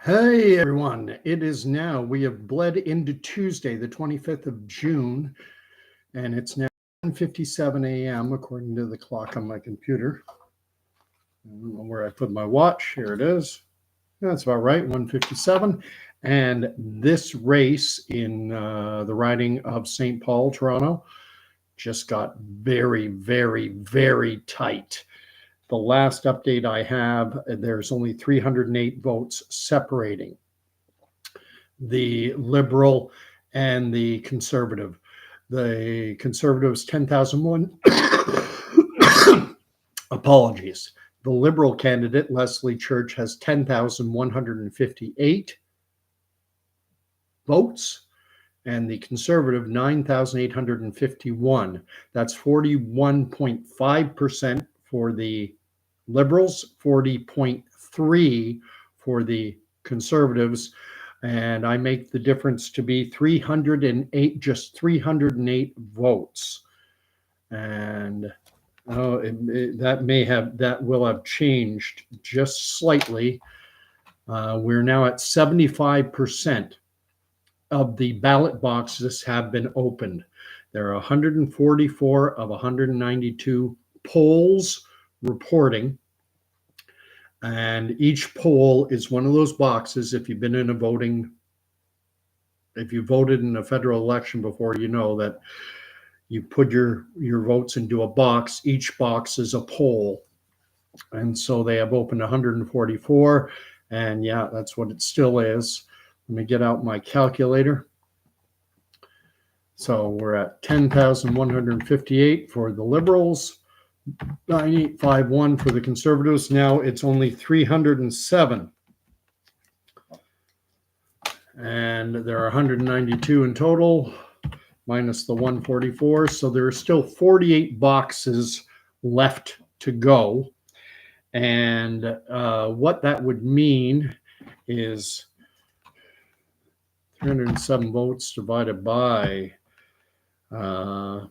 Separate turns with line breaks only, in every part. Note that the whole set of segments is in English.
Hey everyone, it is now, we have bled into Tuesday, the 25th of June, and it's now 1:57 a.m. according to the clock on my computer. I don't know where I put my watch. Here it is. That's about right, 1:57. And this race in the riding of St. Paul, Toronto, just got very, very, very tight. The last update I have, there's only 308 votes separating the Liberal and the Conservative. The Conservatives, 10,001. Apologies. The Liberal candidate, Leslie Church, has 10,158 votes, and the Conservative, 9,851. That's 41.5% for the Liberals, 40.3% for the Conservatives, and I make the difference to be 308, just 308 votes. And that will have changed just slightly. We're now at 75% of the ballot boxes have been opened. There are 144 of 192 polls reporting, and each poll is one of those boxes. If you've been in if you voted in a federal election before, you know that you put your votes into a box. Each box is a poll, and so they have opened 144, and yeah, that's what it still is. Let me get out my calculator. So we're at 10,158 for the Liberals, 9851 for the Conservatives. Now it's only 307. And there are 192 in total, minus the 144. So there are still 48 boxes left to go. And what that would mean is 307 votes divided by how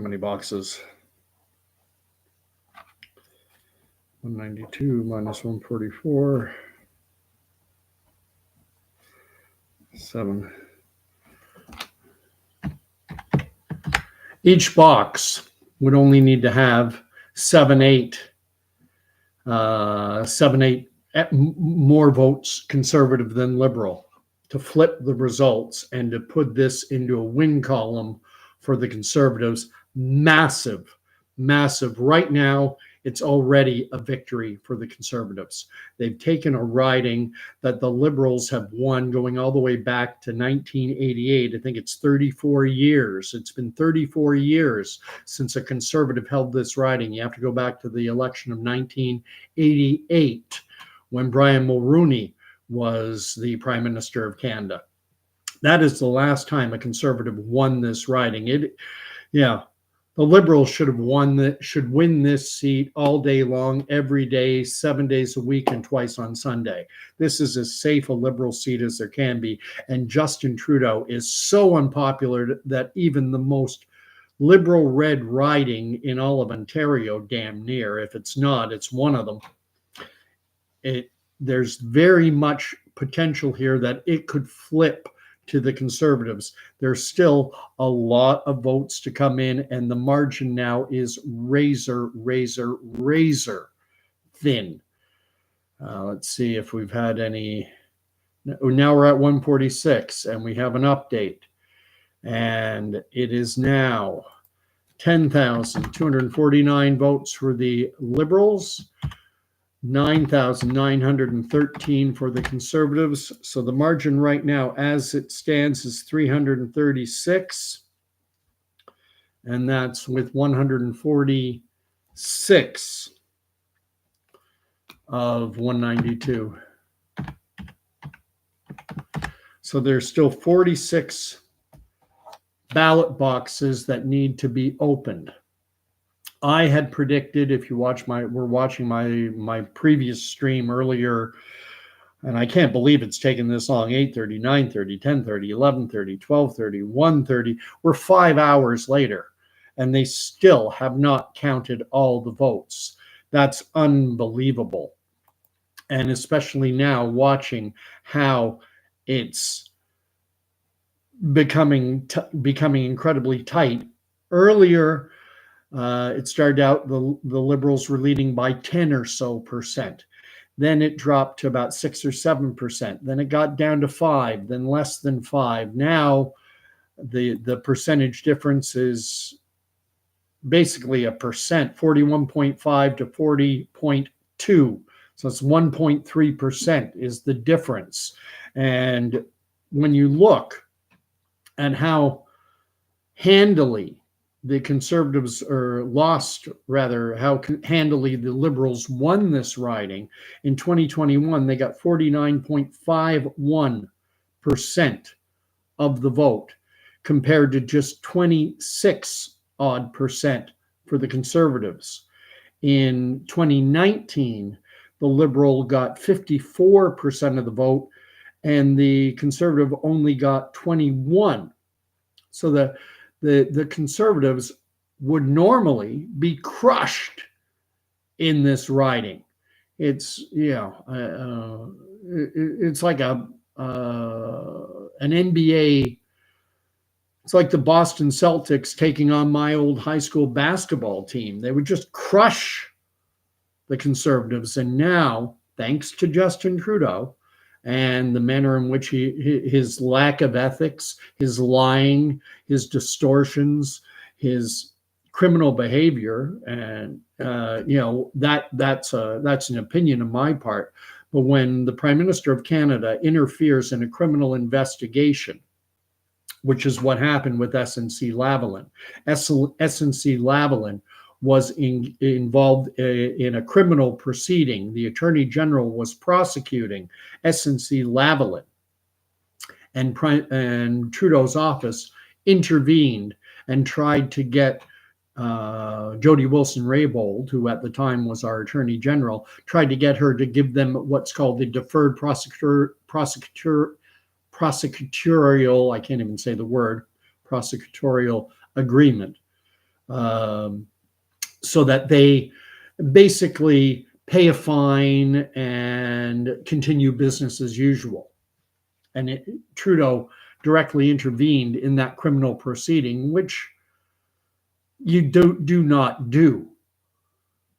many boxes? 192 minus 144, 7. Each box would only need to have 7 more votes Conservative than Liberal to flip the results and to put this into a win column for the Conservatives. Massive. Right now, it's already a victory for the Conservatives. They've taken a riding that the Liberals have won going all the way back to 1988. I think it's 34 years. It's been 34 years since a Conservative held this riding. You have to go back to the election of 1988 when Brian Mulroney was the Prime Minister of Canada. That is the last time a Conservative won this riding. The Liberals should win this seat all day long, every day, 7 days a week, and twice on Sunday. This is as safe a Liberal seat as there can be. And Justin Trudeau is so unpopular that even the most Liberal red riding in all of Ontario, damn near, if it's not, it's one of them. There's very much potential here that it could flip to the Conservatives. There's still a lot of votes to come in, and the margin now is razor thin. Let's see if we've had any. Now we're at 146, and we have an update, and it is now 10,249 votes for the Liberals, 9,913 for the Conservatives. So the margin right now, as it stands, is 336. And that's with 146 of 192. So there's still 46 ballot boxes that need to be opened. I had predicted, if you were watching my previous stream earlier, and I can't believe it's taken this long, 8:30, 9:30, 10:30, 11:30, 12:30, 1:30. We're 5 hours later, and they still have not counted all the votes. That's unbelievable. And especially now watching how it's becoming incredibly tight. Earlier, it started out the Liberals were leading by 10 or so percent. Then it dropped to about 6 or 7%. Then it got down to 5, then less than 5. Now the percentage difference is basically a percent, 41.5 to 40.2. So it's 1.3% is the difference. And when you look at how handily the Conservatives how handily the Liberals won this riding, in 2021, they got 49.51% of the vote compared to just 26 odd percent for the Conservatives. In 2019, the Liberal got 54% of the vote and the Conservative only got 21. So the Conservatives would normally be crushed in this riding. It's it's like an NBA. It's like the Boston Celtics taking on my old high school basketball team. They would just crush the Conservatives. And now, thanks to Justin Trudeau and the manner in which his lack of ethics, his lying, his distortions, his criminal behavior, and that's an opinion on my part. But when the Prime Minister of Canada interferes in a criminal investigation, which is what happened with SNC-Lavalin. SNC-Lavalin was involved in a criminal proceeding. The Attorney General was prosecuting SNC-Lavalin, and Trudeau's office intervened and tried to get Jody Wilson-Raybould, who at the time was our Attorney General, tried to get her to give them what's called the deferred prosecutorial, I can't even say the word, prosecutorial agreement, so that they basically pay a fine and continue business as usual. And Trudeau directly intervened in that criminal proceeding, which you do not do.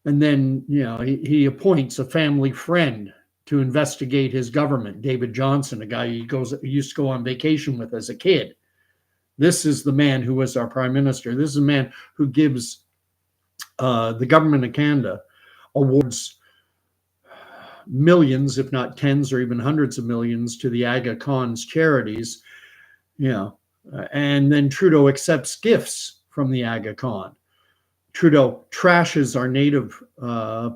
And then, he appoints a family friend to investigate his government, David Johnson, a guy he used to go on vacation with as a kid. This is the man who was our prime minister. This is a man who gives the government of Canada awards millions, if not tens or even hundreds of millions, to the Aga Khan's charities, and then Trudeau accepts gifts from the Aga Khan. Trudeau trashes our native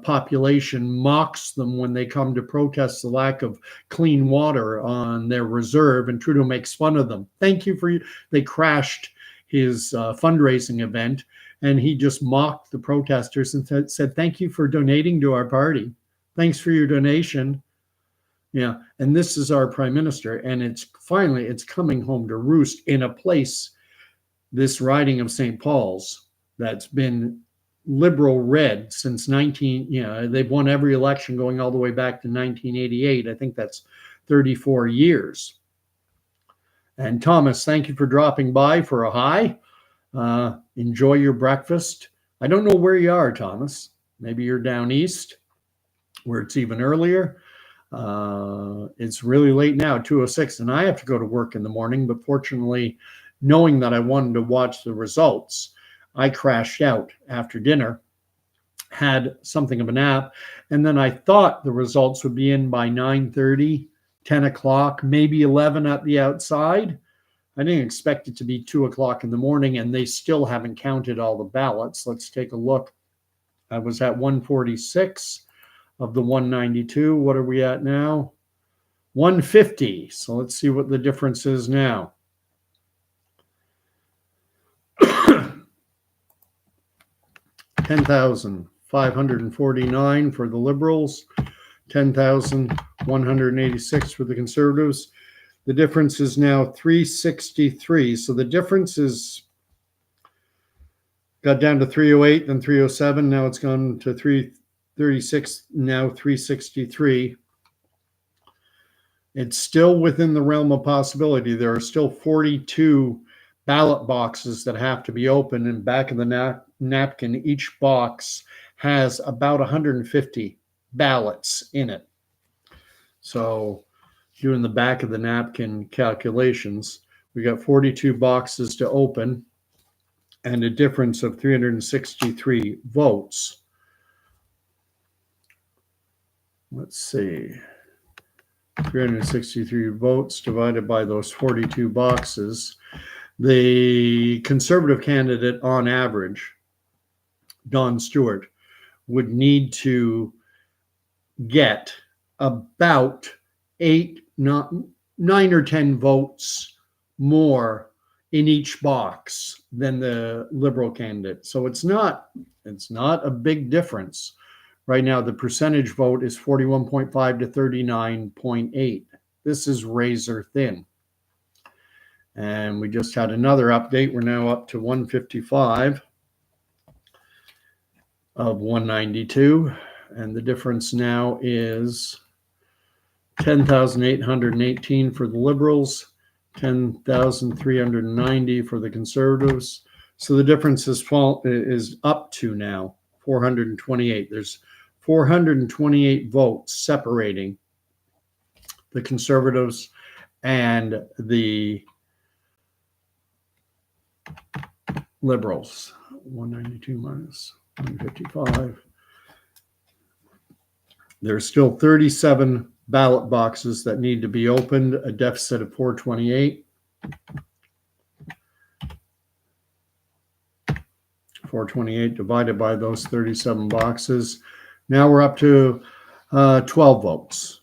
population, mocks them when they come to protest the lack of clean water on their reserve, and Trudeau makes fun of them. They crashed his fundraising event, and he just mocked the protesters and said, thank you for donating to our party. Thanks for your donation. Yeah, and this is our prime minister, and it's coming home to roost in a place, this riding of St. Paul's, that's been Liberal red since they've won every election going all the way back to 1988. I think that's 34 years. And Thomas, thank you for dropping by for a hi. Enjoy your breakfast. I don't know where you are, Thomas. Maybe you're down east where it's even earlier. It's really late now, 2:06, and I have to go to work in the morning. But fortunately, knowing that I wanted to watch the results, I crashed out after dinner, had something of a nap, and then I thought the results would be in by 9:30, 10 o'clock, maybe 11 at the outside. I didn't expect it to be 2 o'clock in the morning, and they still haven't counted all the ballots. Let's take a look. I was at 146 of the 192. What are we at now? 150. So let's see what the difference is now. 10,549 for the Liberals, 10,186 for the Conservatives. The difference is now 363. So the difference is got down to 308, then 307. Now it's gone to 36, now 363. It's still within the realm of possibility. There are still 42 ballot boxes that have to be opened, and back of the napkin, each box has about 150 ballots in it. So doing the back of the napkin calculations, we got 42 boxes to open and a difference of 363 votes. Let's see. 363 votes divided by those 42 boxes. The Conservative candidate, on average, Don Stewart, would need to get about 9 or 10 votes more in each box than the Liberal candidate. So it's not a big difference. Right now, the percentage vote is 41.5 to 39.8. This is razor thin. And we just had another update. We're now up to 155 of 192. And the difference now is 10,818 for the Liberals, 10,390 for the Conservatives. So the difference is up to now 428. There's 428 votes separating the Conservatives and the Liberals. 192 minus 155. There's still 37 ballot boxes that need to be opened, a deficit of 428. 428 divided by those 37 boxes. Now we're up to 12 votes.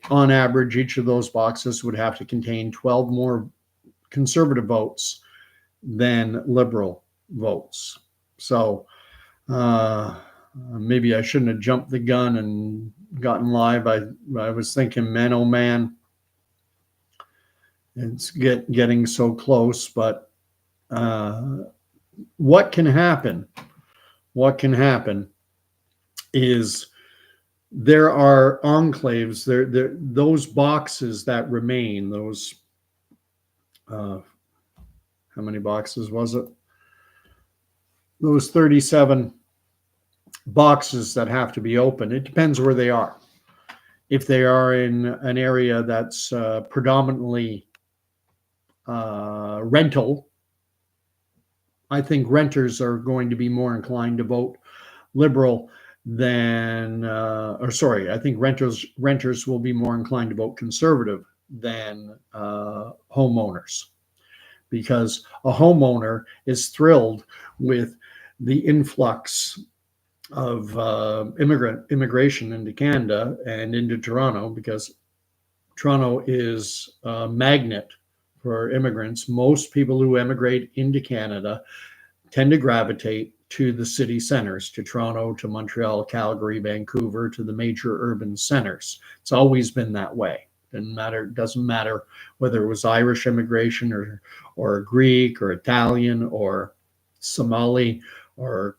On average, each of those boxes would have to contain 12 more Conservative votes than Liberal votes. So maybe I shouldn't have jumped the gun and gotten live. I was thinking, man, oh man, it's getting so close. But what can happen? What can happen is there are enclaves. Those boxes that remain. Those how many boxes was it? Those 37 boxes that have to be open. It depends where they are. If they are in an area that's predominantly rental, I think renters are going to be more inclined to vote Liberal than, I think renters will be more inclined to vote Conservative than homeowners, because a homeowner is thrilled with the influx of immigration into Canada and into Toronto, because Toronto is a magnet for immigrants. Most people who emigrate into Canada tend to gravitate to the city centers, to Toronto, to Montreal, Calgary, Vancouver, to the major urban centers. It's always been that way. Doesn't matter whether it was Irish immigration or Greek or Italian or Somali or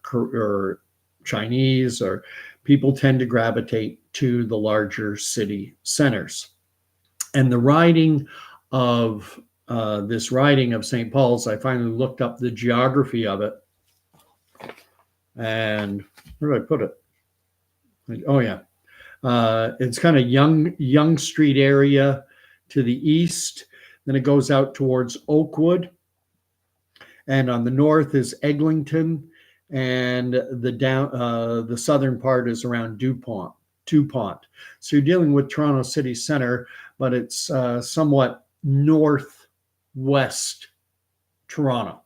Chinese, or people tend to gravitate to the larger city centers. And the riding of this riding of St. Paul's, I finally looked up the geography of it. And where did I put it? Oh yeah, it's kind of Young Street area to the east. Then it goes out towards Oakwood, and on the north is Eglinton, and the southern part is around Dupont. So you're dealing with Toronto City Center, but it's somewhat northwest Toronto,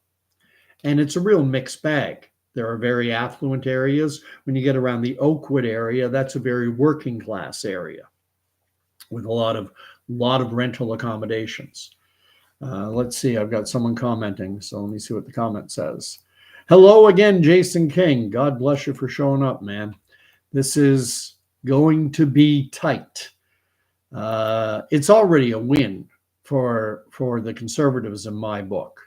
and it's a real mixed bag. There are very affluent areas. When you get around the Oakwood area, that's a very working class area with a lot of rental accommodations. Let's see, I've got someone commenting, so let me see what the comment says. Hello again, Jason King. God bless you for showing up, man. This is going to be tight. It's already a win for the Conservatives in my book.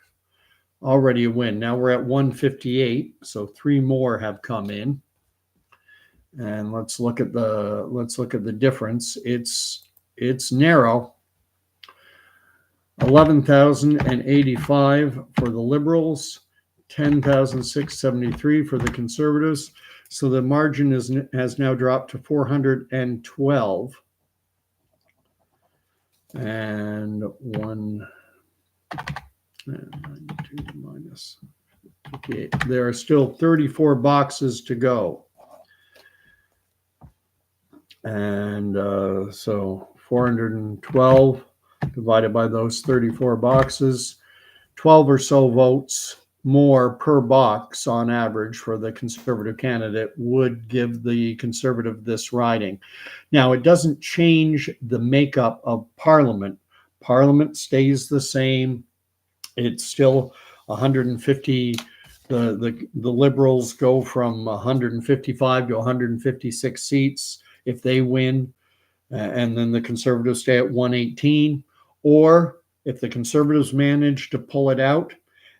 Already a win. Now we're at 158, so 3 more have come in. And let's look at the difference. It's narrow. 11,085 for the Liberals, 10,673 for the Conservatives. So the margin has now dropped to 412. And 92 minus 58. There are still 34 boxes to go. And so 412 divided by those 34 boxes, 12 or so votes more per box on average for the Conservative candidate would give the Conservative this riding. Now, it doesn't change the makeup of Parliament. Parliament stays the same. It's still 150. The Liberals go from 155 to 156 seats if they win, and then the Conservatives stay at 118. Or if the Conservatives manage to pull it out,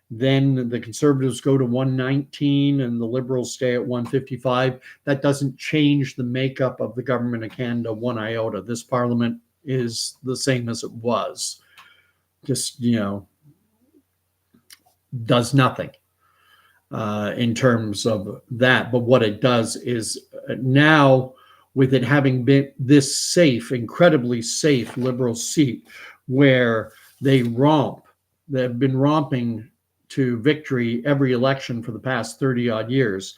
then the Conservatives go to 119 and the Liberals stay at 155. That doesn't change the makeup of the government of Canada one iota. This Parliament is the same as it was. Just, does nothing in terms of that. But what it does is now, with it having been this safe, incredibly safe Liberal seat where they've been romping to victory every election for the past 30 odd years,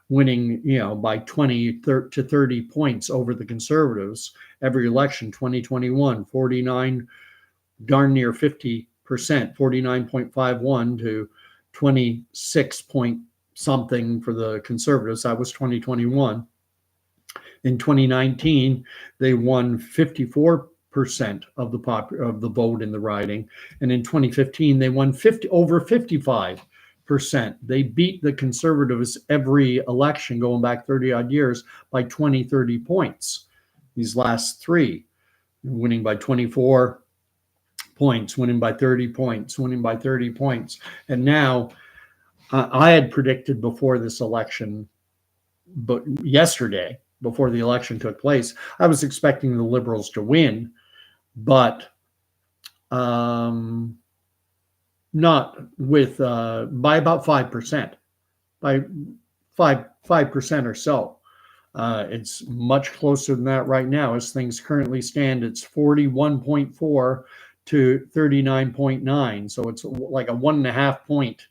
winning, by 20 to 30 points over the Conservatives every election. 2021, 49, darn near 50%, 49.51 to 26 point something for the Conservatives. That was 2021. In 2019, they won 54% of the vote in the riding, and in 2015 they won over 55%. They beat the Conservatives every election going back 30 odd years by 20, 30 points. These last three, winning by 24 points, winning by 30 points, winning by 30 points. And now I had predicted before this election, but yesterday, before the election took place, I was expecting the Liberals to win, but not with by about 5%, by 5% or so. It's much closer than that right now. As things currently stand, it's 41.4 to 39.9. So it's like a 1.5 point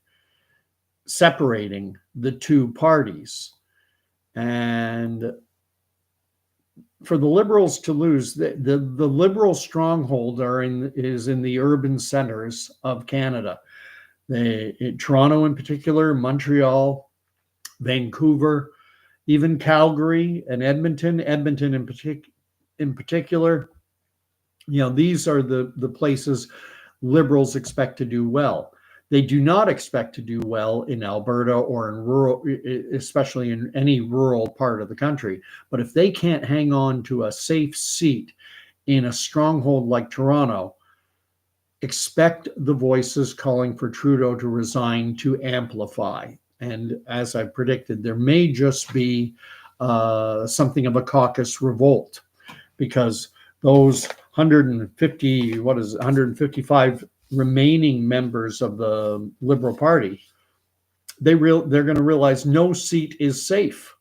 separating the two parties. And for the Liberals to lose, the Liberal stronghold is in the urban centers of Canada. Toronto in particular, Montreal, Vancouver, even Calgary and Edmonton in particular. These are the places Liberals expect to do well. They do not expect to do well in Alberta or in rural, especially in any rural part of the country. But if they can't hang on to a safe seat in a stronghold like Toronto, expect the voices calling for Trudeau to resign to amplify. And as I predicted, there may just be something of a caucus revolt, because those 155 remaining members of the Liberal Party, they're going to realize no seat is safe.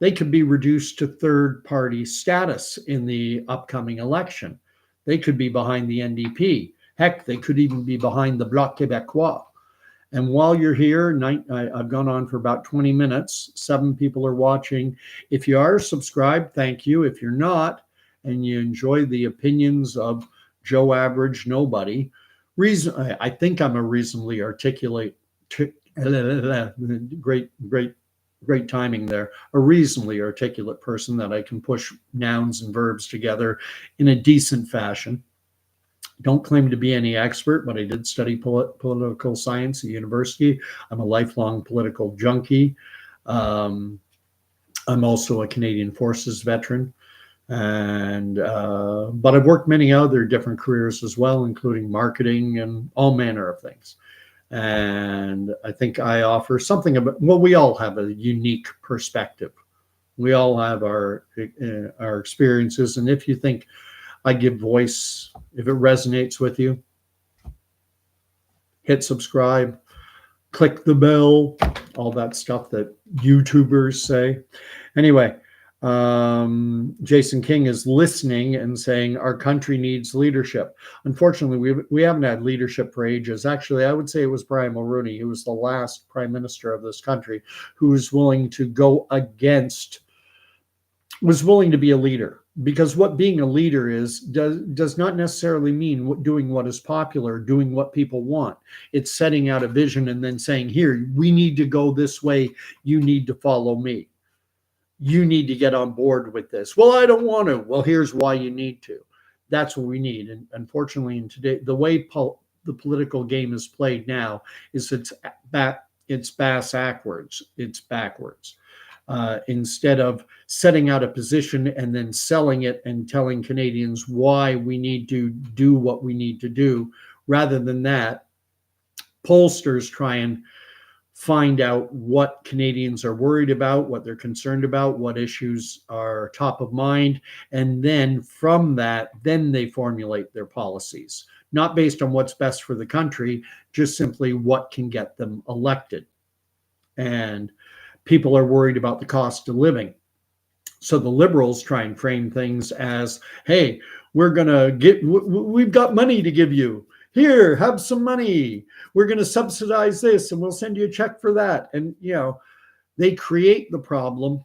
They could be reduced to third party status in the upcoming election. They could be behind the NDP. Heck, they could even be behind the Bloc Québécois. And while you're here, I've gone on for about 20 minutes. 7 people are watching. If you are subscribed, thank you. If you're not, and you enjoy the opinions of Joe Average Nobody, I think I'm a reasonably articulate, great timing there, a reasonably articulate person that I can push nouns and verbs together in a decent fashion. Don't claim to be any expert, but I did study political science at university. I'm a lifelong political junkie. I'm also a Canadian Forces veteran. But I've worked many other different careers as well, including marketing and all manner of things. And I think I offer something we all have a unique perspective We all have our experiences, and if you think I give voice, if it resonates with you, hit subscribe, click the bell, all that stuff that YouTubers say. Anyway, Jason King is listening and saying our country needs leadership. Unfortunately, we haven't had leadership for ages. Actually, I would say it was Brian Mulroney, who was the last prime minister of this country, who was willing to go against, was willing to be a leader. Because what being a leader is does not necessarily mean doing what is popular, doing what people want. It's setting out a vision and then saying, here, we need to go this way. You need to follow me. You need to get on board with this. Well, I don't want to. Well, here's why you need to. That's what we need. And unfortunately, in today, the way the political game is played now is it's backwards. It's backwards. Instead of setting out a position and then selling it and telling Canadians why we need to do what we need to do, rather than that, pollsters try and find out what Canadians are worried about, what they're concerned about, what issues are top of mind. And then from that, then they formulate their policies, not based on what's best for the country, just simply what can get them elected. And people are worried about the cost of living. So the Liberals try and frame things as, hey, we've got money to give you. Here, have some money. We're going to subsidize this and we'll send you a check for that. And, they create the problem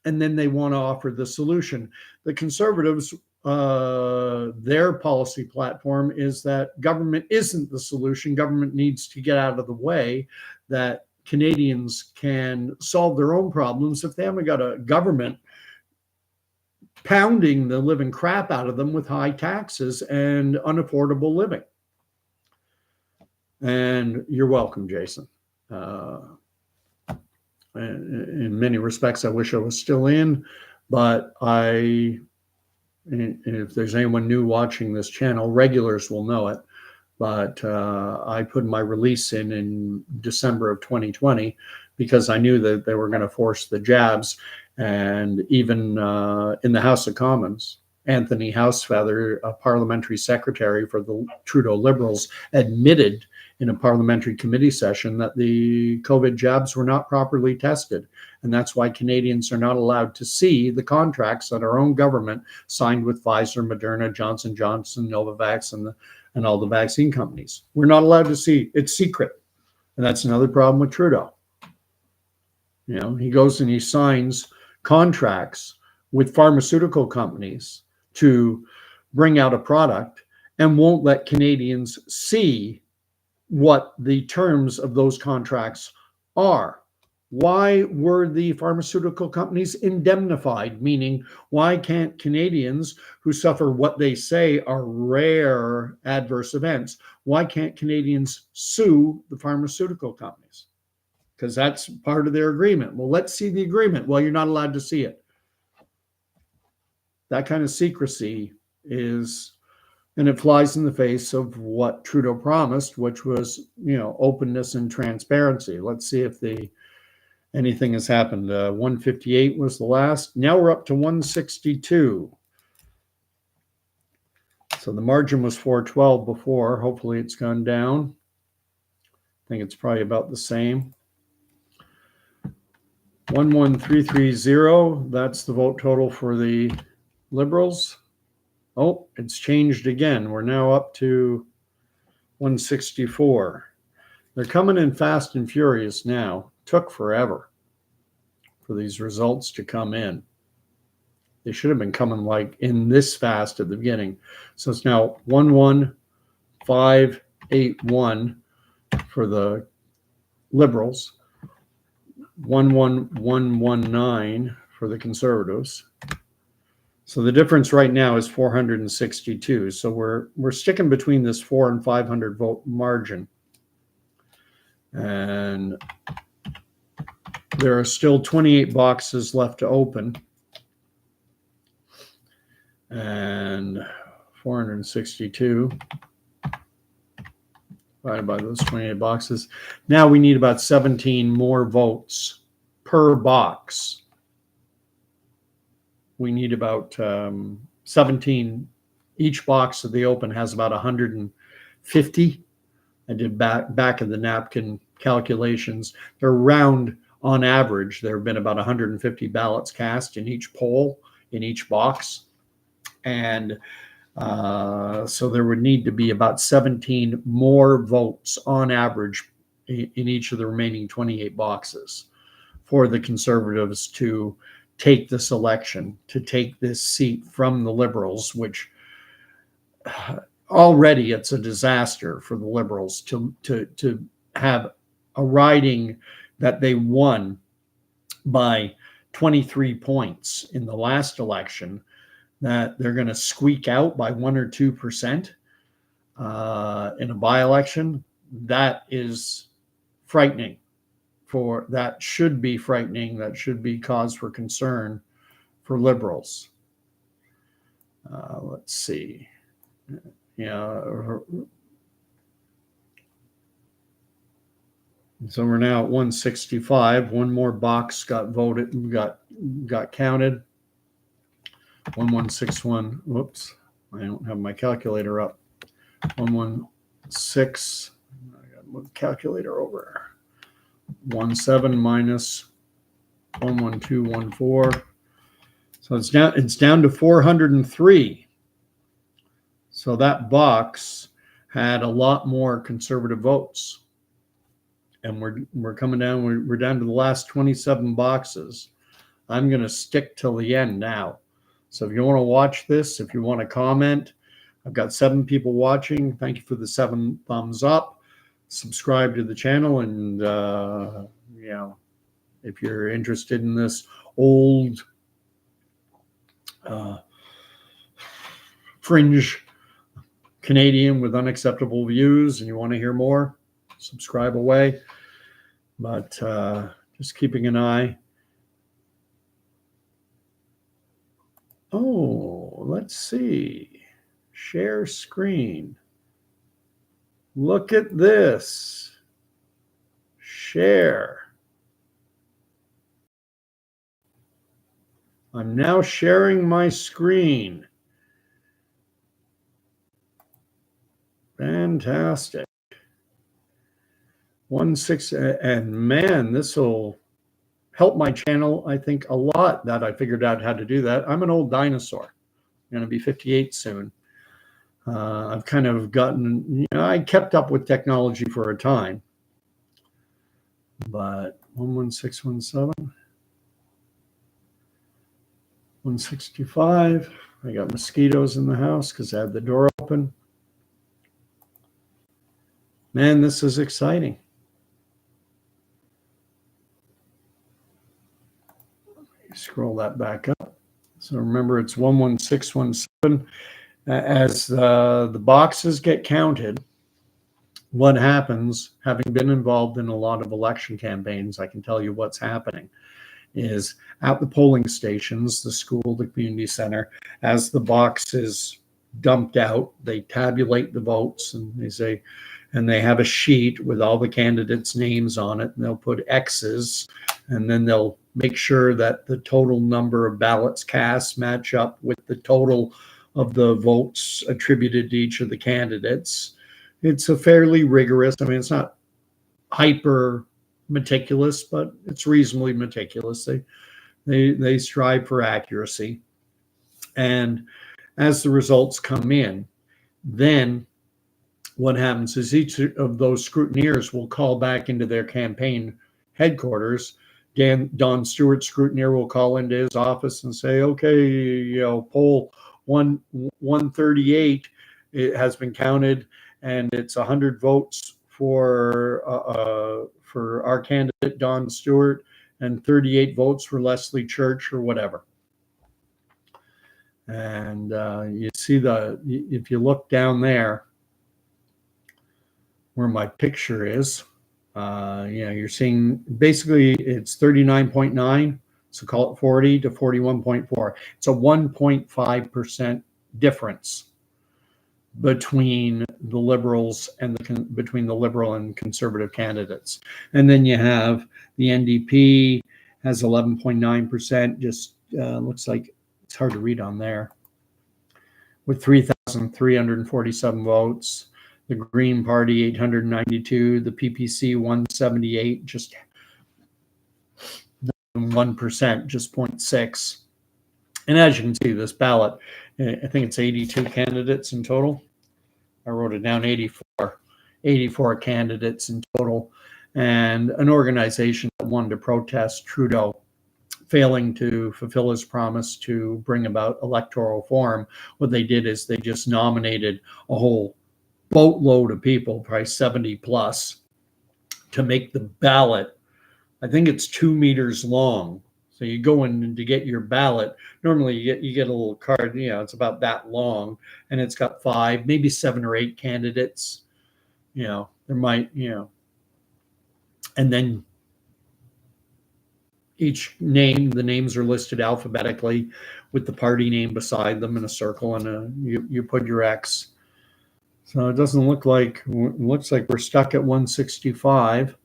and then they want to offer the solution. The Conservatives, their policy platform is that government isn't the solution. Government needs to get out of the way, that Canadians can solve their own problems if they haven't got a government pounding the living crap out of them with high taxes and unaffordable living. And you're welcome, Jason. In many respects, I wish I was still in, but if there's anyone new watching this channel, regulars will know it. But I put my release in December of 2020 because I knew that they were going to force the jabs. And even in the House of Commons, Anthony Housefeather, a parliamentary secretary for the Trudeau Liberals, admitted in a parliamentary committee session that the COVID jabs were not properly tested. And that's why Canadians are not allowed to see the contracts that our own government signed with Pfizer, Moderna, Johnson & Johnson, Novavax, and all the vaccine companies. We're not allowed to see. It's secret. And that's another problem with Trudeau. He goes and he signs contracts with pharmaceutical companies to bring out a product and won't let Canadians see what the terms of those contracts are. Why were the pharmaceutical companies indemnified? Meaning, why can't Canadians who suffer what they say are rare adverse events, why can't Canadians sue the pharmaceutical companies? Because that's part of their agreement. Well, let's see the agreement. Well, you're not allowed to see it. That kind of secrecy and it flies in the face of what Trudeau promised, which was, openness and transparency. Let's see if anything has happened. 158 was the last. Now we're up to 162. So the margin was 412 before. Hopefully it's gone down. I think it's probably about the same. 11330, that's the vote total for the Liberals. Oh, it's changed again. We're now up to 164. They're coming in fast and furious now. Took forever for these results to come in. They should have been coming like in this fast at the beginning. So it's now 11581 for the Liberals, 11119 for the Conservatives. So the difference right now is 462. So we're sticking between this 400 and 500 vote margin. And there are still 28 boxes left to open. And 462 divided by those 28 boxes. Now we need about 17 more votes per box. we need about 17. Each box of the open has about 150. I did back of the napkin calculations. They're round on average. There have been about 150 ballots cast in each poll, in each box. And so there would need to be about 17 more votes on average in each of the remaining 28 boxes for the Conservatives to take this election, to take this seat from the Liberals, which already it's a disaster for the Liberals to have a riding that they won by 23 points in the last election, that they're going to squeak out by 1 or 2% in a by-election. That is frightening. That should be frightening. That should be cause for concern for Liberals. Let's see. So we're now at 165. One more box got voted, got counted. 1161. Whoops, I don't have my calculator up. 116. I got to move the calculator over. 17 minus 11214. So it's down to 403. So that box had a lot more Conservative votes. And we're coming down, we're down to the last 27 boxes. I'm going to stick till the end now. So if you want to watch this, if you want to comment, I've got 7 people watching. Thank you for the 7 thumbs up. Subscribe to the channel, and if you're interested in this old fringe Canadian with unacceptable views and you want to hear more, subscribe away. But just keeping an eye. Oh, let's see. Share screen. Look at this. Share. I'm now sharing my screen. Fantastic. 16, and man, this will help my channel, I think, a lot, that I figured out how to do that. I'm an old dinosaur. I'm going to be 58 soon. I've kind of gotten, I kept up with technology for a time. But 11617, 165. I got mosquitoes in the house because I had the door open. Man, this is exciting. Scroll that back up. So remember, it's 11617. As the boxes get counted, what happens, having been involved in a lot of election campaigns, I can tell you what's happening, is at the polling stations, the school, the community center, as the box is dumped out, they tabulate the votes, and they say, and they have a sheet with all the candidates' names on it, and they'll put X's, and then they'll make sure that the total number of ballots cast match up with the total of the votes attributed to each of the candidates. It's a fairly rigorous, I mean, it's not hyper meticulous, but it's reasonably meticulous. They strive for accuracy. And as the results come in, then what happens is each of those scrutineers will call back into their campaign headquarters. Don Stewart, scrutineer, will call into his office and say, okay, poll 138, it has been counted, and it's 100 votes for our candidate Don Stewart, and 38 votes for Leslie Church, or whatever. And you see if you look down there where my picture is, you're seeing basically it's 39.9. So call it 40 to 41.4. It's a 1.5% difference between the Liberals and between the Liberal and Conservative candidates. And then you have the NDP has 11.9%. Just looks like It's hard to read on there. With 3,347 votes. The Green Party, 892. The PPC, 178, just 1%, just 0.6. And as you can see, this ballot, I think it's 82 candidates in total. I wrote it down, 84 candidates in total. And an organization that wanted to protest Trudeau failing to fulfill his promise to bring about electoral reform. What they did is they just nominated a whole boatload of people, probably 70 plus, to make the ballot. I think it's 2 meters long. So you go in to get your ballot. Normally you get a little card, it's about that long, and it's got 5, maybe 7 or 8 candidates. There might, and then each name, the names are listed alphabetically with the party name beside them in a circle, and you put your X. So it doesn't look like, looks like we're stuck at 165.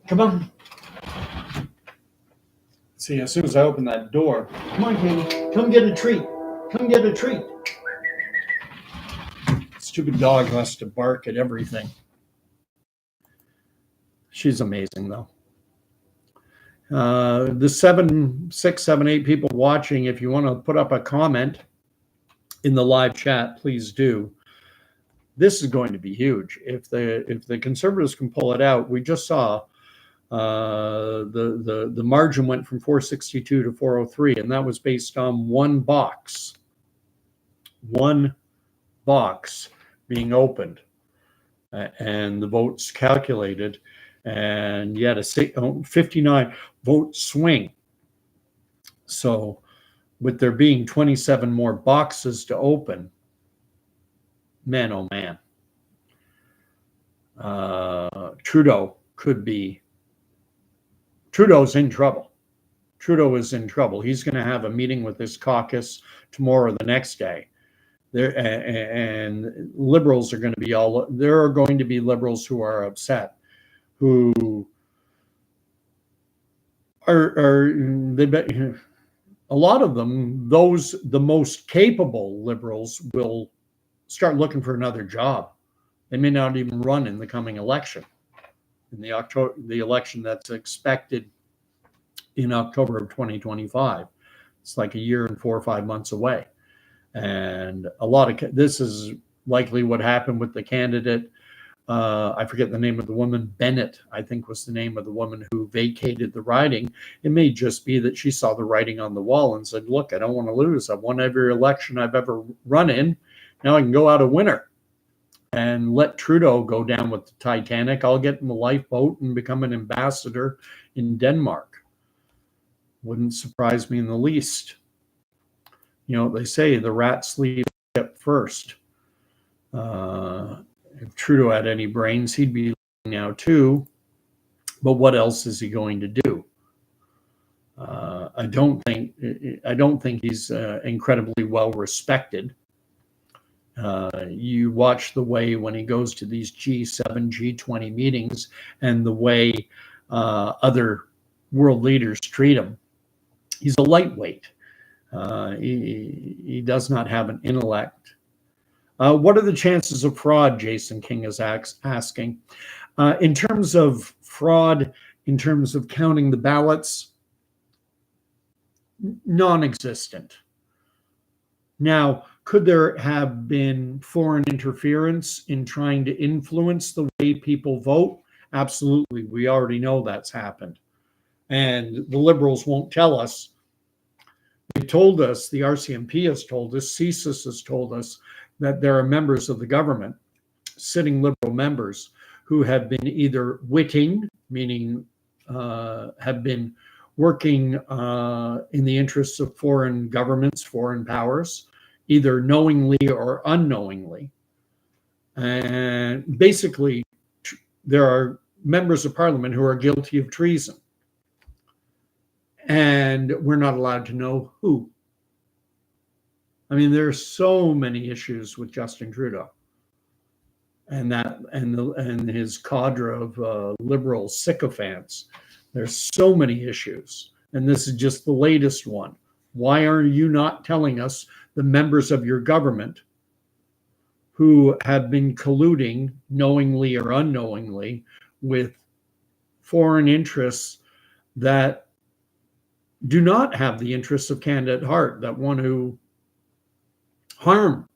Come on. See, as soon as I open that door, come on, Katie, come get a treat. Come get a treat. Stupid dog has to bark at everything. She's amazing, though. The 6, 7, 8 people watching, if you want to put up a comment in the live chat, please do. This is going to be huge. If the Conservatives can pull it out, we just saw the margin went from 462 to 403, and that was based on one box being opened and the votes calculated, and yet a 59 vote swing. So with there being 27 more boxes to open, man, oh man, Trudeau's in trouble. Trudeau is in trouble. He's going to have a meeting with his caucus tomorrow or the next day. And liberals are going to be there are going to be liberals who are upset, who are a lot of them, the most capable liberals will start looking for another job. They may not even run in the coming election, in the election that's expected in October of 2025. It's like a year and 4 or 5 months away. And this is likely what happened with the candidate. I forget the name of the woman. Bennett, I think, was the name of the woman who vacated the riding. It may just be that she saw the writing on the wall and said, look, I don't want to lose. I've won every election I've ever run in. Now I can go out a winner and let Trudeau go down with the Titanic. I'll get in the lifeboat and become an ambassador in Denmark. Wouldn't surprise me in the least. They say the rats leave the ship first. If Trudeau had any brains, he'd be leaving now too. But what else is he going to do? I don't think he's incredibly well respected. You watch the way when he goes to these G7, G20 meetings, and the way other world leaders treat him. He's a lightweight. He does not have an intellect. What are the chances of fraud, Jason King is asking. In terms of fraud, in terms of counting the ballots, non-existent. Now, could there have been foreign interference in trying to influence the way people vote? Absolutely. We already know that's happened. And the liberals won't tell us. They told us, the RCMP has told us, CSIS has told us that there are members of the government, sitting liberal members, who have been either witting, meaning have been working in the interests of foreign governments, foreign powers, either knowingly or unknowingly. And basically, there are members of parliament who are guilty of treason. And we're not allowed to know who. I mean, there are so many issues with Justin Trudeau and his cadre of liberal sycophants There's so many issues, and this is just the latest one. Why are you not telling us the members of your government who have been colluding, knowingly or unknowingly, with foreign interests that do not have the interests of Canada at heart, that want to harm,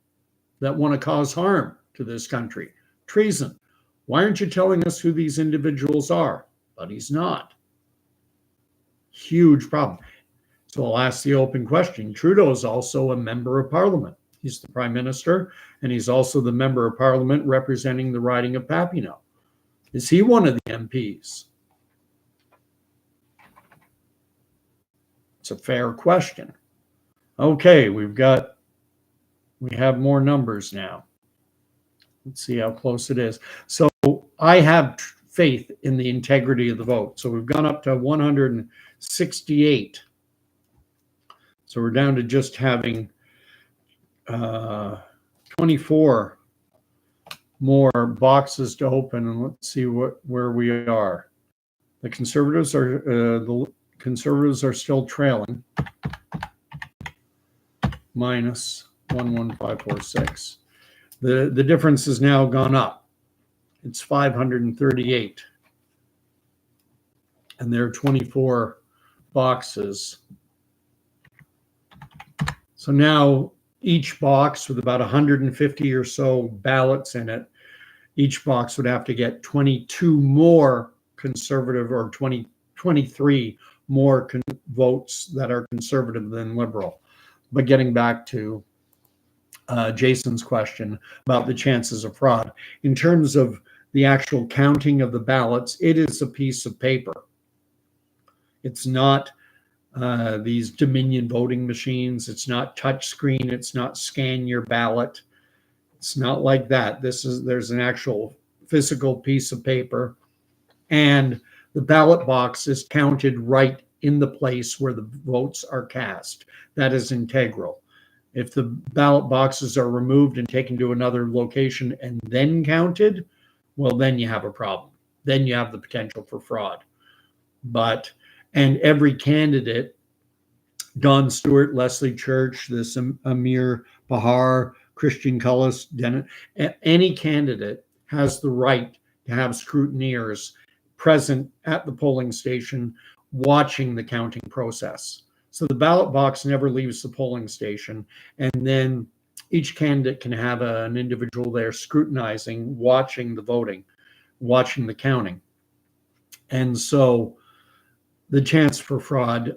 that want to cause harm to this country? Treason. Why aren't you telling us who these individuals are? But he's not. Huge problem. So I'll ask the open question. Trudeau is also a member of Parliament. He's the Prime Minister, and he's also the member of Parliament representing the riding of Papineau. Is he one of the MPs? It's a fair question. Okay, we have more numbers now. Let's see how close it is. So I have faith in the integrity of the vote. So we've gone up to 168. So we're down to just having 24 more boxes to open, and let's see where we are. The Conservatives are still trailing, minus 11546. The difference has now gone up. It's 538, and there are 24 boxes. So now each box with about 150 or so ballots in it, each box would have to get 22 more Conservative, or 23 more votes that are Conservative than Liberal. But getting back to Jason's question about the chances of fraud, in terms of the actual counting of the ballots, it is a piece of paper. It's not these Dominion voting machines. It's not touch screen. It's not scan your ballot. It's not like that. There's an actual physical piece of paper, and the ballot box is counted right in the place where the votes are cast. That is integral. If the ballot boxes are removed and taken to another location and then counted, well, then you have a problem. Then you have the potential for fraud. And every candidate, Don Stewart, Leslie Church, this Amir Bahar, Christian Cullis, any candidate has the right to have scrutineers present at the polling station watching the counting process. So the ballot box never leaves the polling station, and then each candidate can have an individual there scrutinizing, watching the voting, watching the counting. And so the chance for fraud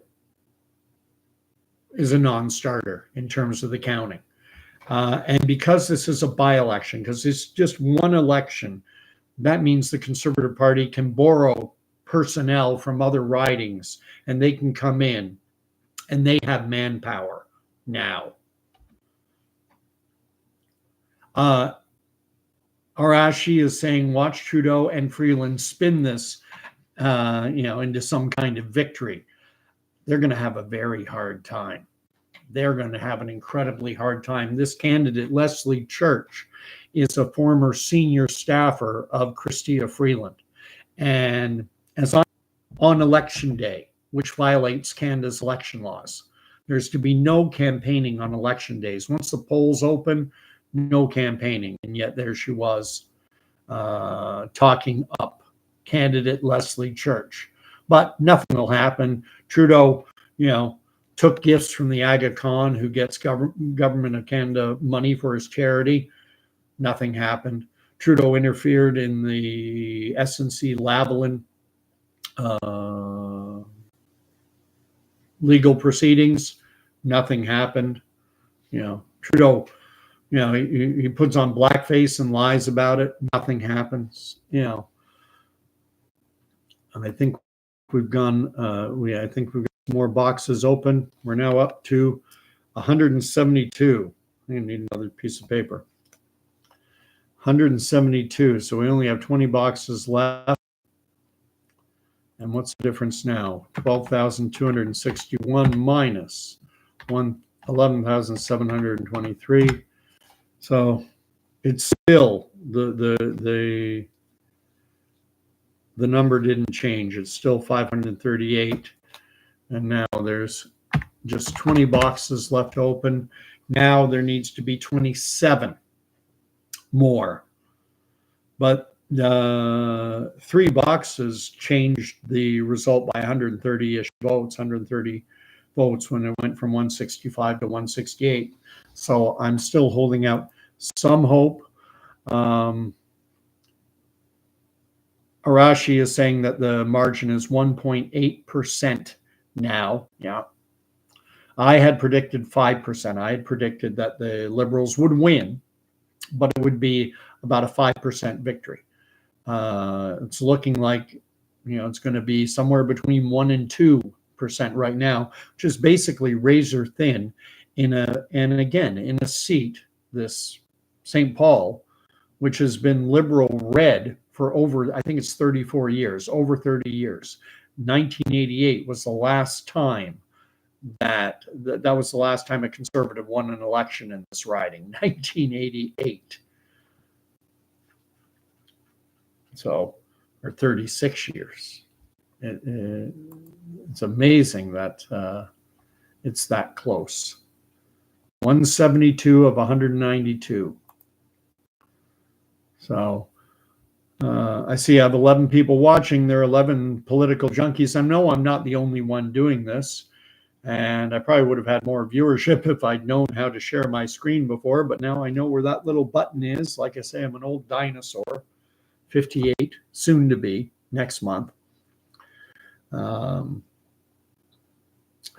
is a non-starter in terms of the counting. And because this is a by-election, because it's just one election, that means the Conservative Party can borrow personnel from other ridings, and they can come in, and they have manpower now. Arashi is saying, watch Trudeau and Freeland spin this, into some kind of victory. They're going to have a very hard time. They're going to have an incredibly hard time. This candidate, Leslie Church, is a former senior staffer of Chrystia Freeland. And as on election day, which violates Canada's election laws, there's to be no campaigning on election days. Once the polls open, no campaigning. And yet there she was talking up candidate Leslie Church. But nothing will happen. Trudeau, took gifts from the Aga Khan, who gets government of Canada money for his charity. Nothing happened. Trudeau interfered in the SNC Lavalin legal proceedings. Nothing happened. Trudeau, he puts on blackface and lies about it. Nothing happens. And I think we've gone. I think we've got more boxes open. We're now up to 172. I need another piece of paper. 172. So we only have 20 boxes left. And what's the difference now? 12,261 minus 11,723. So it's still the the number didn't change. It's still 538. And now there's just 20 boxes left open. Now there needs to be 27 more. But 3 boxes changed the result by 130-ish votes, 130 votes when it went from 165 to 168. So I'm still holding out some hope. Arashi is saying that the margin is 1.8% now. Yeah. I had predicted 5%. I had predicted that the Liberals would win, but it would be about a 5% victory. It's looking like, it's going to be somewhere between 1 and 2% right now, which is basically razor thin in a seat, this St. Paul, which has been Liberal red for over, I think it's 34 years, over 30 years. 1988 was the last time that was the last time a Conservative won an election in this riding, 1988. So, or 36 years. It's amazing that it's that close. 172 of 192. So I see I have 11 people watching. There are 11 political junkies. I know I'm not the only one doing this. And I probably would have had more viewership if I'd known how to share my screen before. But now I know where that little button is. Like I say, I'm an old dinosaur. 58, soon to be, next month.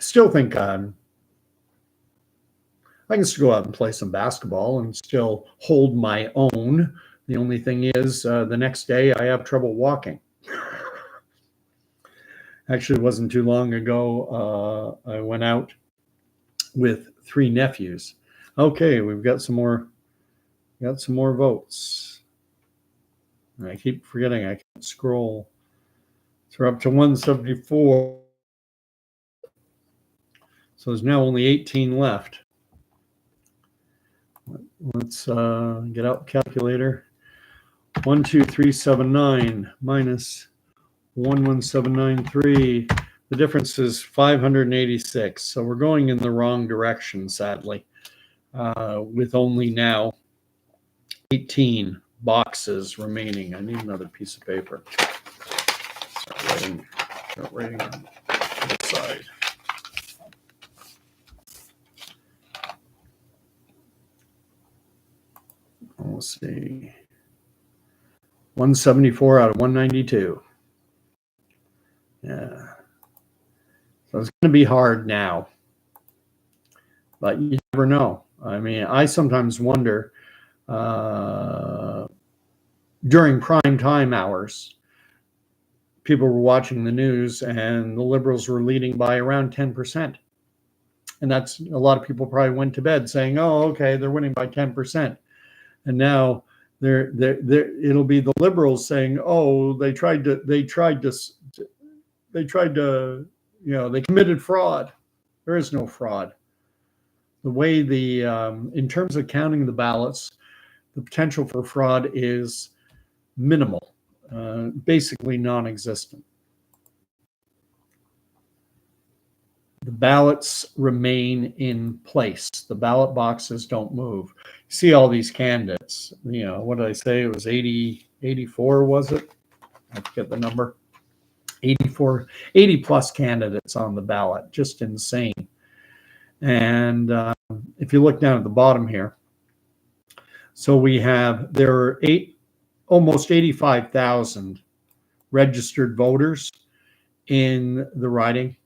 Still think I can still go out and play some basketball and still hold my own. The only thing is, the next day I have trouble walking. Actually, it wasn't too long ago. I went out with 3 nephews. Okay, we've got some more votes. I keep forgetting I can't scroll. So we're up to 174. So there's now only 18 left. Let's get out the calculator. 12379 minus 11793. The difference is 586. So we're going in the wrong direction, sadly, with only now 18 boxes remaining. I need another piece of paper. Start writing on the side. Let's see. 174 out of 192. Yeah. So it's going to be hard now. But you never know. I mean, I sometimes wonder, during prime time hours, people were watching the news and the Liberals were leading by around 10%. And that's a lot of people probably went to bed saying, oh, okay, they're winning by 10%. And now it'll be the Liberals saying, oh, they committed fraud. There is no fraud. The way in terms of counting the ballots, the potential for fraud is minimal, basically non-existent. The ballots remain in place. The ballot boxes don't move. See all these candidates. What did I say? It was 84, was it? I forget the number. 80 plus candidates on the ballot. Just insane. And if you look down at the bottom here, so there are almost 85,000 registered voters in the riding,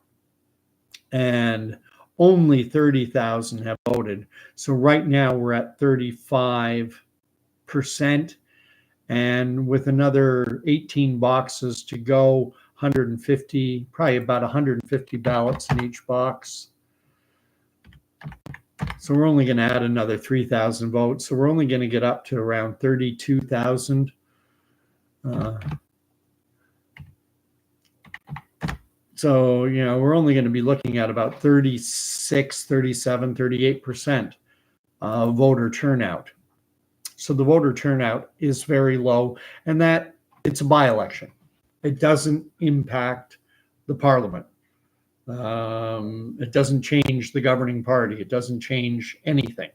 and only 30,000 have voted. So right now we're at 35%, and with another 18 boxes to go, 150, probably about 150 ballots in each box. So we're only going to add another 3,000 votes. So we're only going to get up to around 32,000. So, we're only going to be looking at about 36, 37, 38% voter turnout. So the voter turnout is very low, and that it's a by-election. It doesn't impact the parliament. It doesn't change the governing party. It doesn't change anything.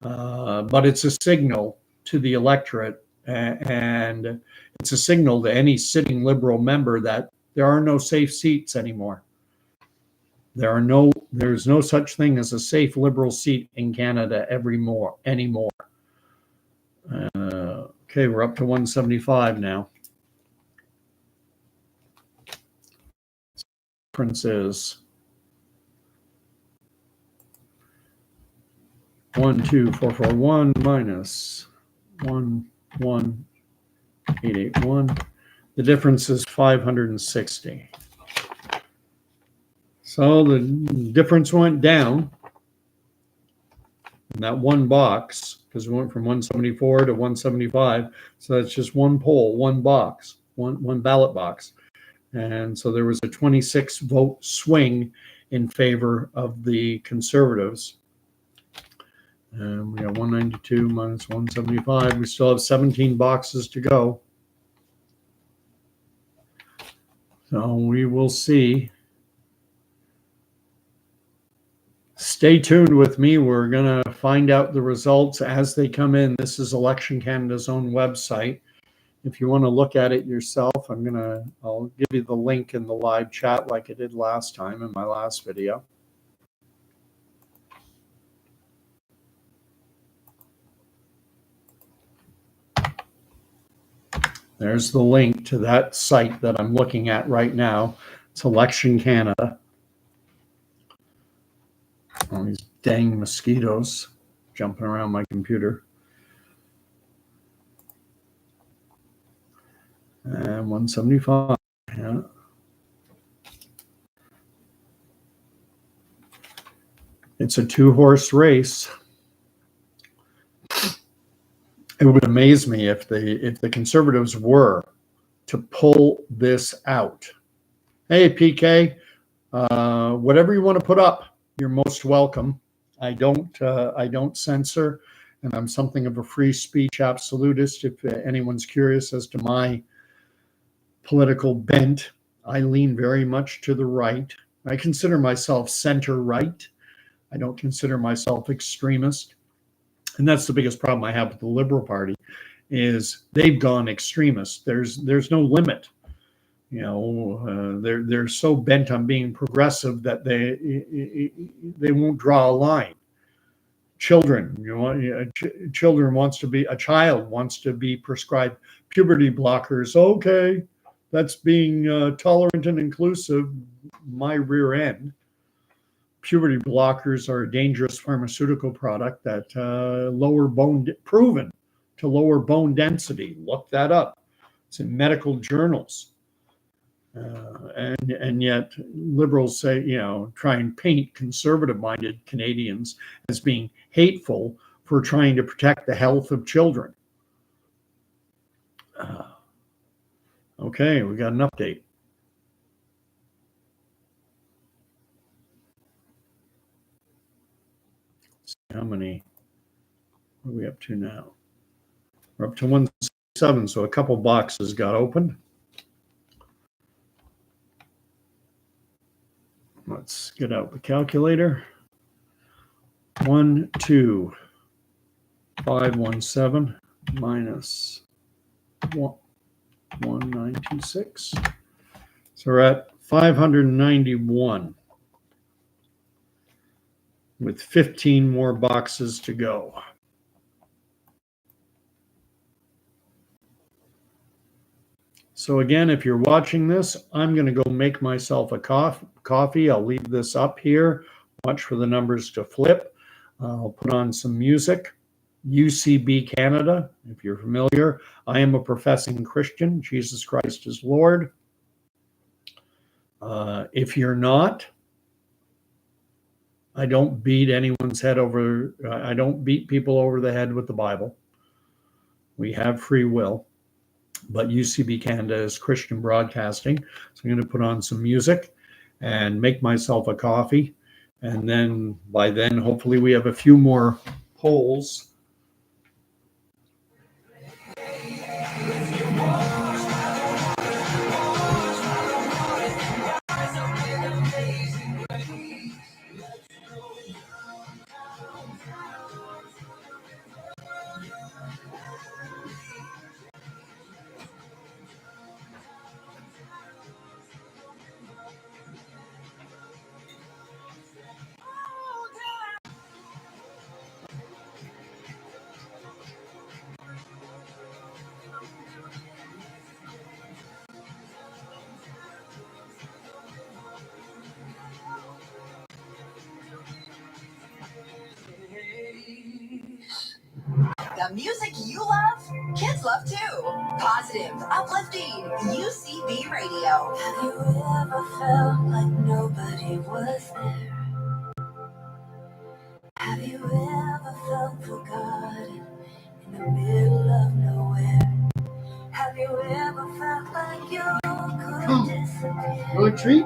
But it's a signal to the electorate, and it's a signal to any sitting Liberal member that there are no safe seats anymore. There's no such thing as a safe Liberal seat in Canada anymore. Okay, we're up to 175 now. Difference is 12441 minus 11881. The difference is 560. So the difference went down in that one box because we went from 174 to 175. So that's just one poll, one box, one ballot box. And so there was a 26 vote swing in favor of the Conservatives. And we got 192 minus 175. We still have 17 boxes to go. So we will see. Stay tuned with me. We're going to find out the results as they come in. This is Election Canada's own website. If you want to look at it yourself, I'll give you the link in the live chat like I did last time in my last video. There's the link to that site that I'm looking at right now. It's Election Canada. All these dang mosquitoes jumping around my computer. And 175. Yeah. It's a two-horse race. It would amaze me if the Conservatives were to pull this out. Hey, PK, whatever you want to put up, you're most welcome. I don't censor, and I'm something of a free speech absolutist. If anyone's curious as to my political bent, I lean very much to the right. I consider myself center-right. I don't consider myself extremist. And that's the biggest problem I have with the Liberal Party, is they've gone extremist. There's no limit. You know, they're so bent on being progressive that they won't draw a line. Children, a child wants to be prescribed puberty blockers. Okay, that's being tolerant and inclusive. My rear end. Puberty blockers are a dangerous pharmaceutical product that proven to lower bone density. Look that up. It's in medical journals. And yet Liberals say, try and paint conservative-minded Canadians as being hateful for trying to protect the health of children. Okay, we got an update. How many are we up to now? We're up to 167, so a couple boxes got opened. Let's get out the calculator. 12517 minus 1926. So we're at 591 with 15 more boxes to go. So again, if you're watching this, I'm going to go make myself a coffee. I'll leave this up here. Watch for the numbers to flip. I'll put on some music. UCB Canada, if you're familiar. I am a professing Christian. Jesus Christ is Lord. If you're not, I don't beat anyone's head over. I don't beat people over the head with the Bible. We have free will. But UCB Canada is Christian broadcasting. So I'm going to put on some music and make myself a coffee. And then by then, hopefully we have a few more polls.
The music you love, kids love too. Positive, uplifting, UCB Radio.
Have you ever felt like nobody was there? Have you ever felt forgotten in the middle of nowhere? Have you ever felt like you could disappear?
Really treat?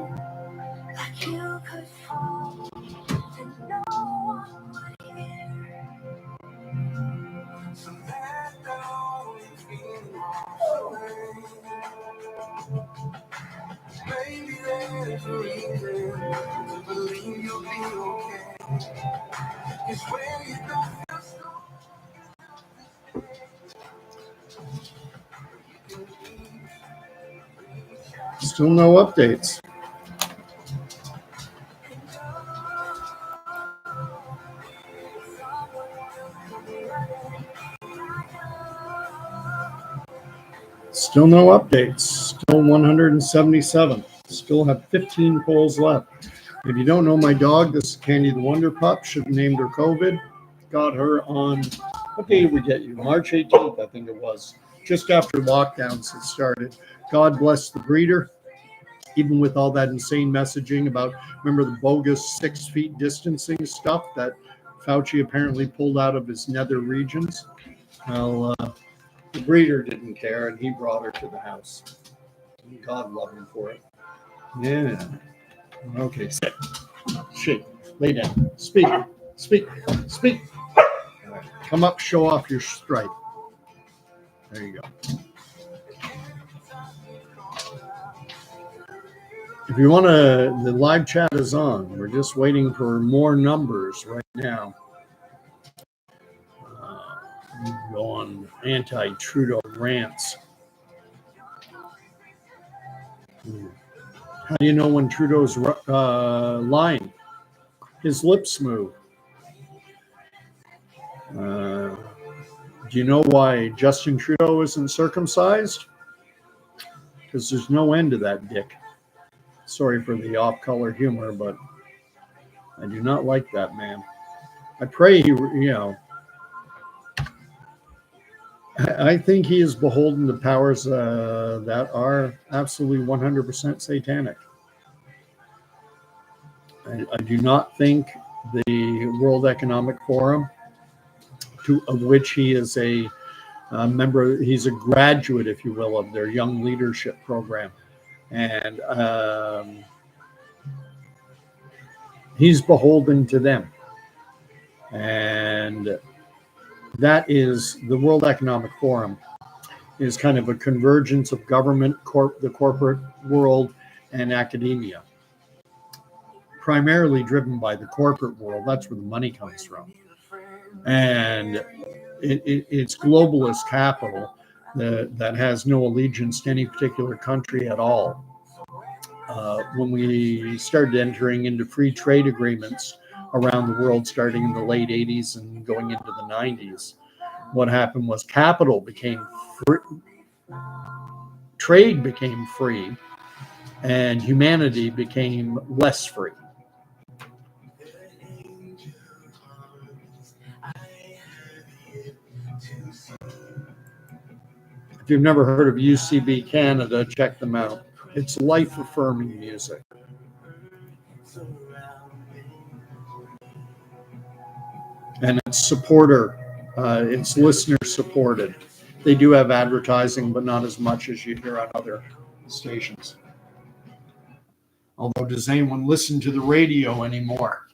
Like you could fall and no one would hear? So let go and feel away. Maybe there's a reason to believe you'll be okay. It's where you don't feel strong.
Still no updates. Still no updates. Still 177. Still have 15 polls left. If you don't know my dog, this is Candy the Wonder Pup. Should have named her COVID. Got her on, what day did we get you? March 18th, I think it was. Just after lockdowns had started. God bless the breeder. Even with all that insane messaging about, remember the bogus 6 feet distancing stuff that Fauci apparently pulled out of his nether regions? Well, the breeder didn't care, and he brought her to the house. God love him for it. Yeah. Okay, sit. Shake. Lay down. Speak. Speak. Speak. All right. Come up, show off your stripe. There you go. If you want to, the live chat is on. We're just waiting for more numbers right now. Go on anti-Trudeau rants. How do you know when Trudeau's lying? His lips move. Do you know why Justin Trudeau isn't circumcised? Because there's no end to that dick. Sorry for the off-color humor, but I do not like that man. I pray he, I think he is beholden to powers that are absolutely 100% satanic. I do not think the World Economic Forum, of which he is a member, he's a graduate, if you will, of their Young Leadership Program. And he's beholden to them. And that is, the World Economic Forum is kind of a convergence of government, the corporate world, and academia. Primarily driven by the corporate world. That's where the money comes from. And it's globalist capital that has no allegiance to any particular country at all. When we started entering into free trade agreements around the world, starting in the late 80s and going into the 90s, what happened was capital became free, trade became free, and humanity became less free. If you've never heard of UCB Canada, check them out. It's life-affirming music. And it's it's listener-supported. They do have advertising, but not as much as you hear on other stations. Although, does anyone listen to the radio anymore?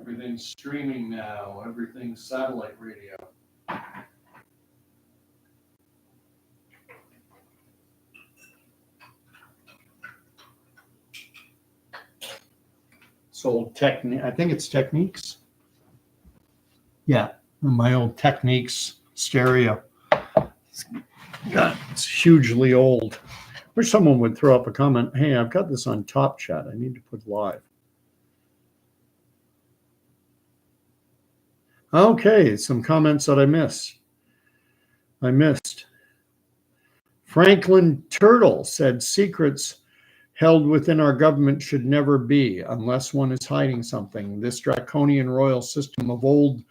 Everything's streaming now. Everything's satellite radio. Old Technique. I think it's Techniques. Yeah, my old Techniques stereo. It's hugely old. Wish someone would throw up a comment. Hey, I've got this on Top Chat. I need to put live. Okay, some comments that I missed. Franklin Turtle said secrets held within our government should never be, unless one is hiding something. This draconian royal system of old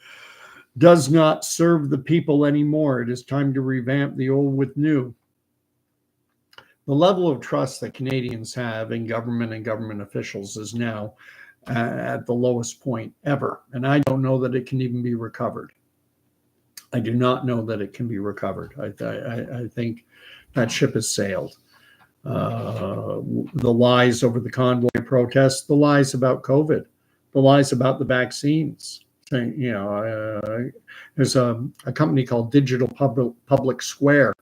does not serve the people anymore. It is time to revamp the old with new. The level of trust that Canadians have in government and government officials is now at the lowest point ever. And I don't know that it can even be recovered. I do not know that it can be recovered. I think that ship has sailed. The lies over the convoy protests, the lies about COVID, the lies about the vaccines. There's a company called Digital Public Square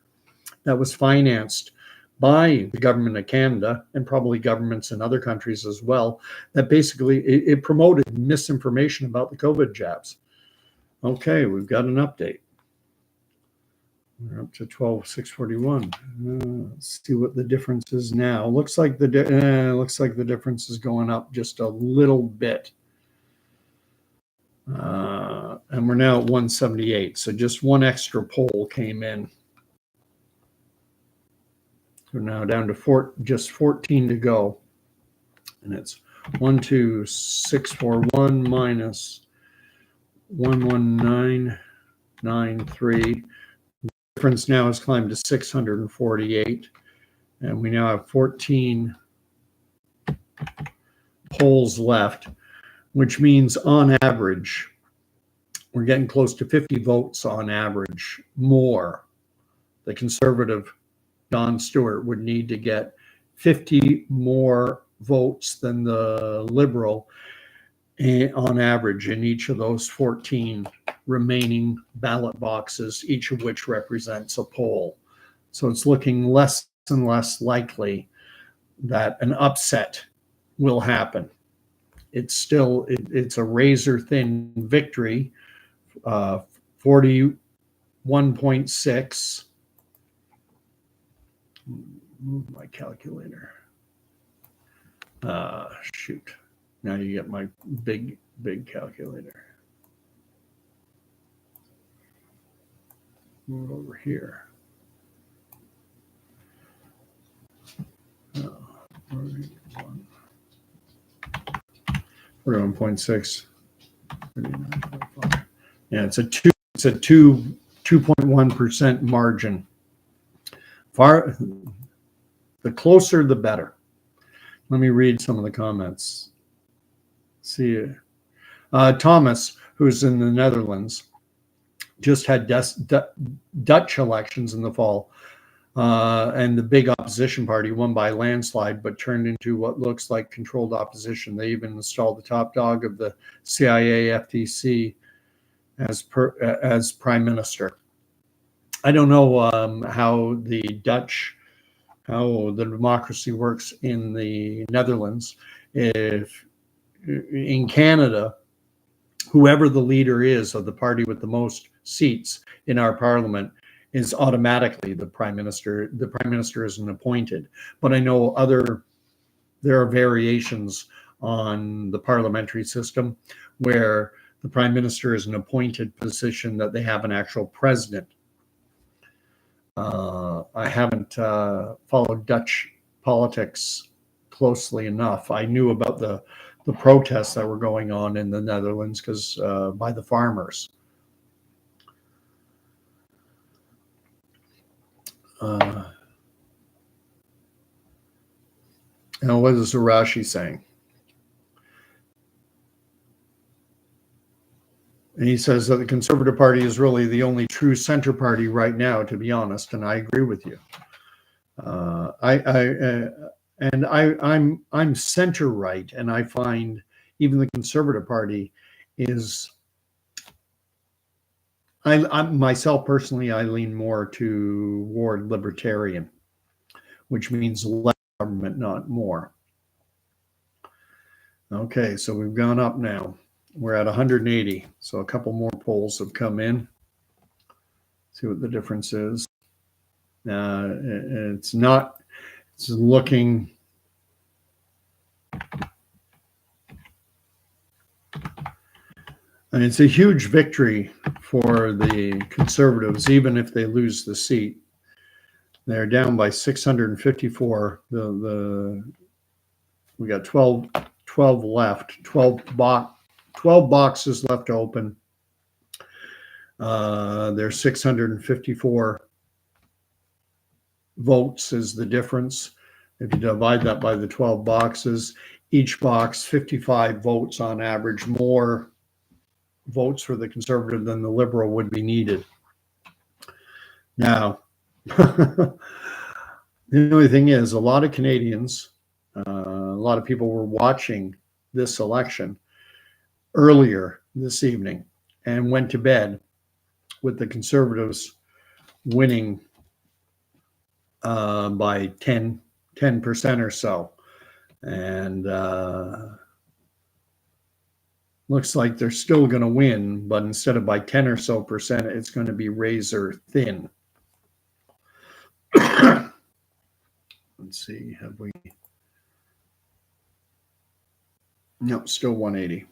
that was financed by the government of Canada and probably governments in other countries as well, that basically it promoted misinformation about the COVID jabs. Okay, we've got an update. We're up to 12,641. Let's see what the difference is now. Looks like the difference is going up just a little bit. And we're now at 178. So just one extra poll came in. We're now down to just 14 to go. And it's 12641 minus 11993. Difference now has climbed to 648, and we now have 14 polls left, which means on average we're getting close to 50 votes on average more. The Conservative Don Stewart would need to get 50 more votes than the Liberal on average in each of those 14 remaining ballot boxes, each of which represents a poll. So it's looking less and less likely that an upset will happen. It's a razor thin victory, 41.6. Move my calculator. Shoot. Now you get my big calculator. Move over here. 41.6. Yeah, it's a 2.1% margin. The closer the better. Let me read some of the comments. See you. Thomas, who's in the Netherlands, just had Dutch elections in the fall, and the big opposition party won by landslide, but turned into what looks like controlled opposition. They even installed the top dog of the CIA FTC as prime minister. I don't know how the democracy works in the Netherlands. If in Canada, whoever the leader is of the party with the most seats in our parliament is automatically the prime minister. The prime minister isn't appointed. But I know there are variations on the parliamentary system where the prime minister is an appointed position, that they have an actual president. I haven't followed Dutch politics closely enough. I knew about the protests that were going on in the Netherlands because by the farmers. Now, what is Arashi saying? And he says that the Conservative Party is really the only true center party right now, to be honest, and I agree with you. I'm center right, and I find even the Conservative Party is. I myself personally, I lean more toward libertarian, which means less government, not more. Okay, so we've gone up now. We're at 180, so a couple more polls have come in. See what the difference is. It's looking. And it's a huge victory for the Conservatives, even if they lose the seat. They're down by 654. The We got 12 left, 12 boxes left to open. There's 654 votes is the difference. If you divide that by the 12 boxes, each box 55 votes on average, more votes for the Conservative than the Liberal would be needed. Now, the only thing is, a lot of Canadians, a lot of people were watching this election earlier this evening and went to bed with the Conservatives winning by 10% or so. And looks like they're still going to win, but instead of by 10 or so percent, it's going to be razor thin. Let's see, have we? No, still 180.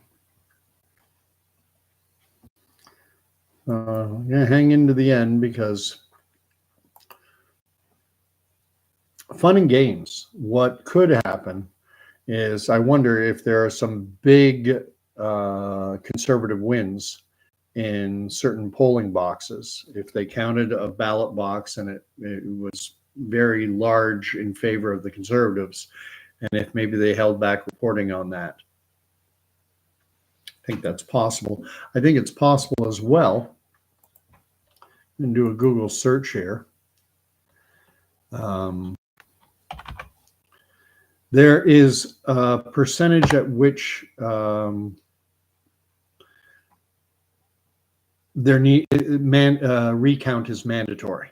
I'm going to hang into the end because fun and games. What could happen is I wonder if there are some big Conservative wins in certain polling boxes. If they counted a ballot box and it was very large in favor of the Conservatives, and if maybe they held back reporting on that. I think that's possible. I think it's possible as well, and do a Google search here. There is a percentage at which recount is mandatory.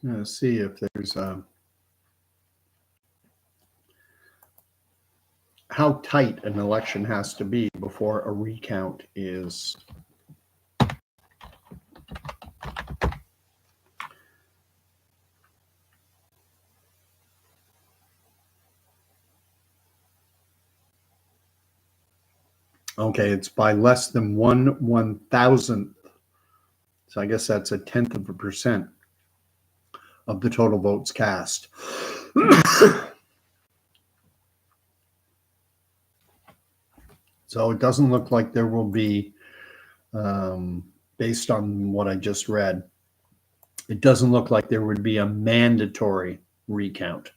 Let's see if there's how tight an election has to be before a recount is okay. It's by less than 1/1000th. So I guess that's 0.1% of the total votes cast. So it doesn't look like there will be, based on what I just read, it doesn't look like there would be a mandatory recount.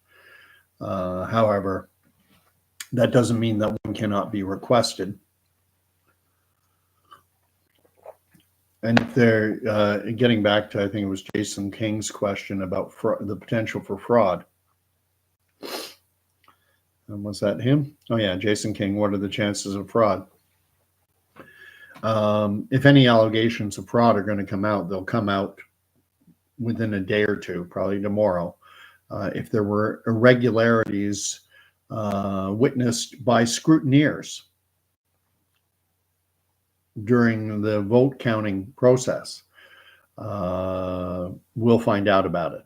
However, that doesn't mean that one cannot be requested. And if they're getting back to, I think it was Jason King's question about the potential for fraud. And was that him? Oh yeah, Jason King. What are the chances of fraud? If any allegations of fraud are going to come out, they'll come out within a day or two, probably tomorrow. If there were irregularities witnessed by scrutineers during the vote counting process, we'll find out about it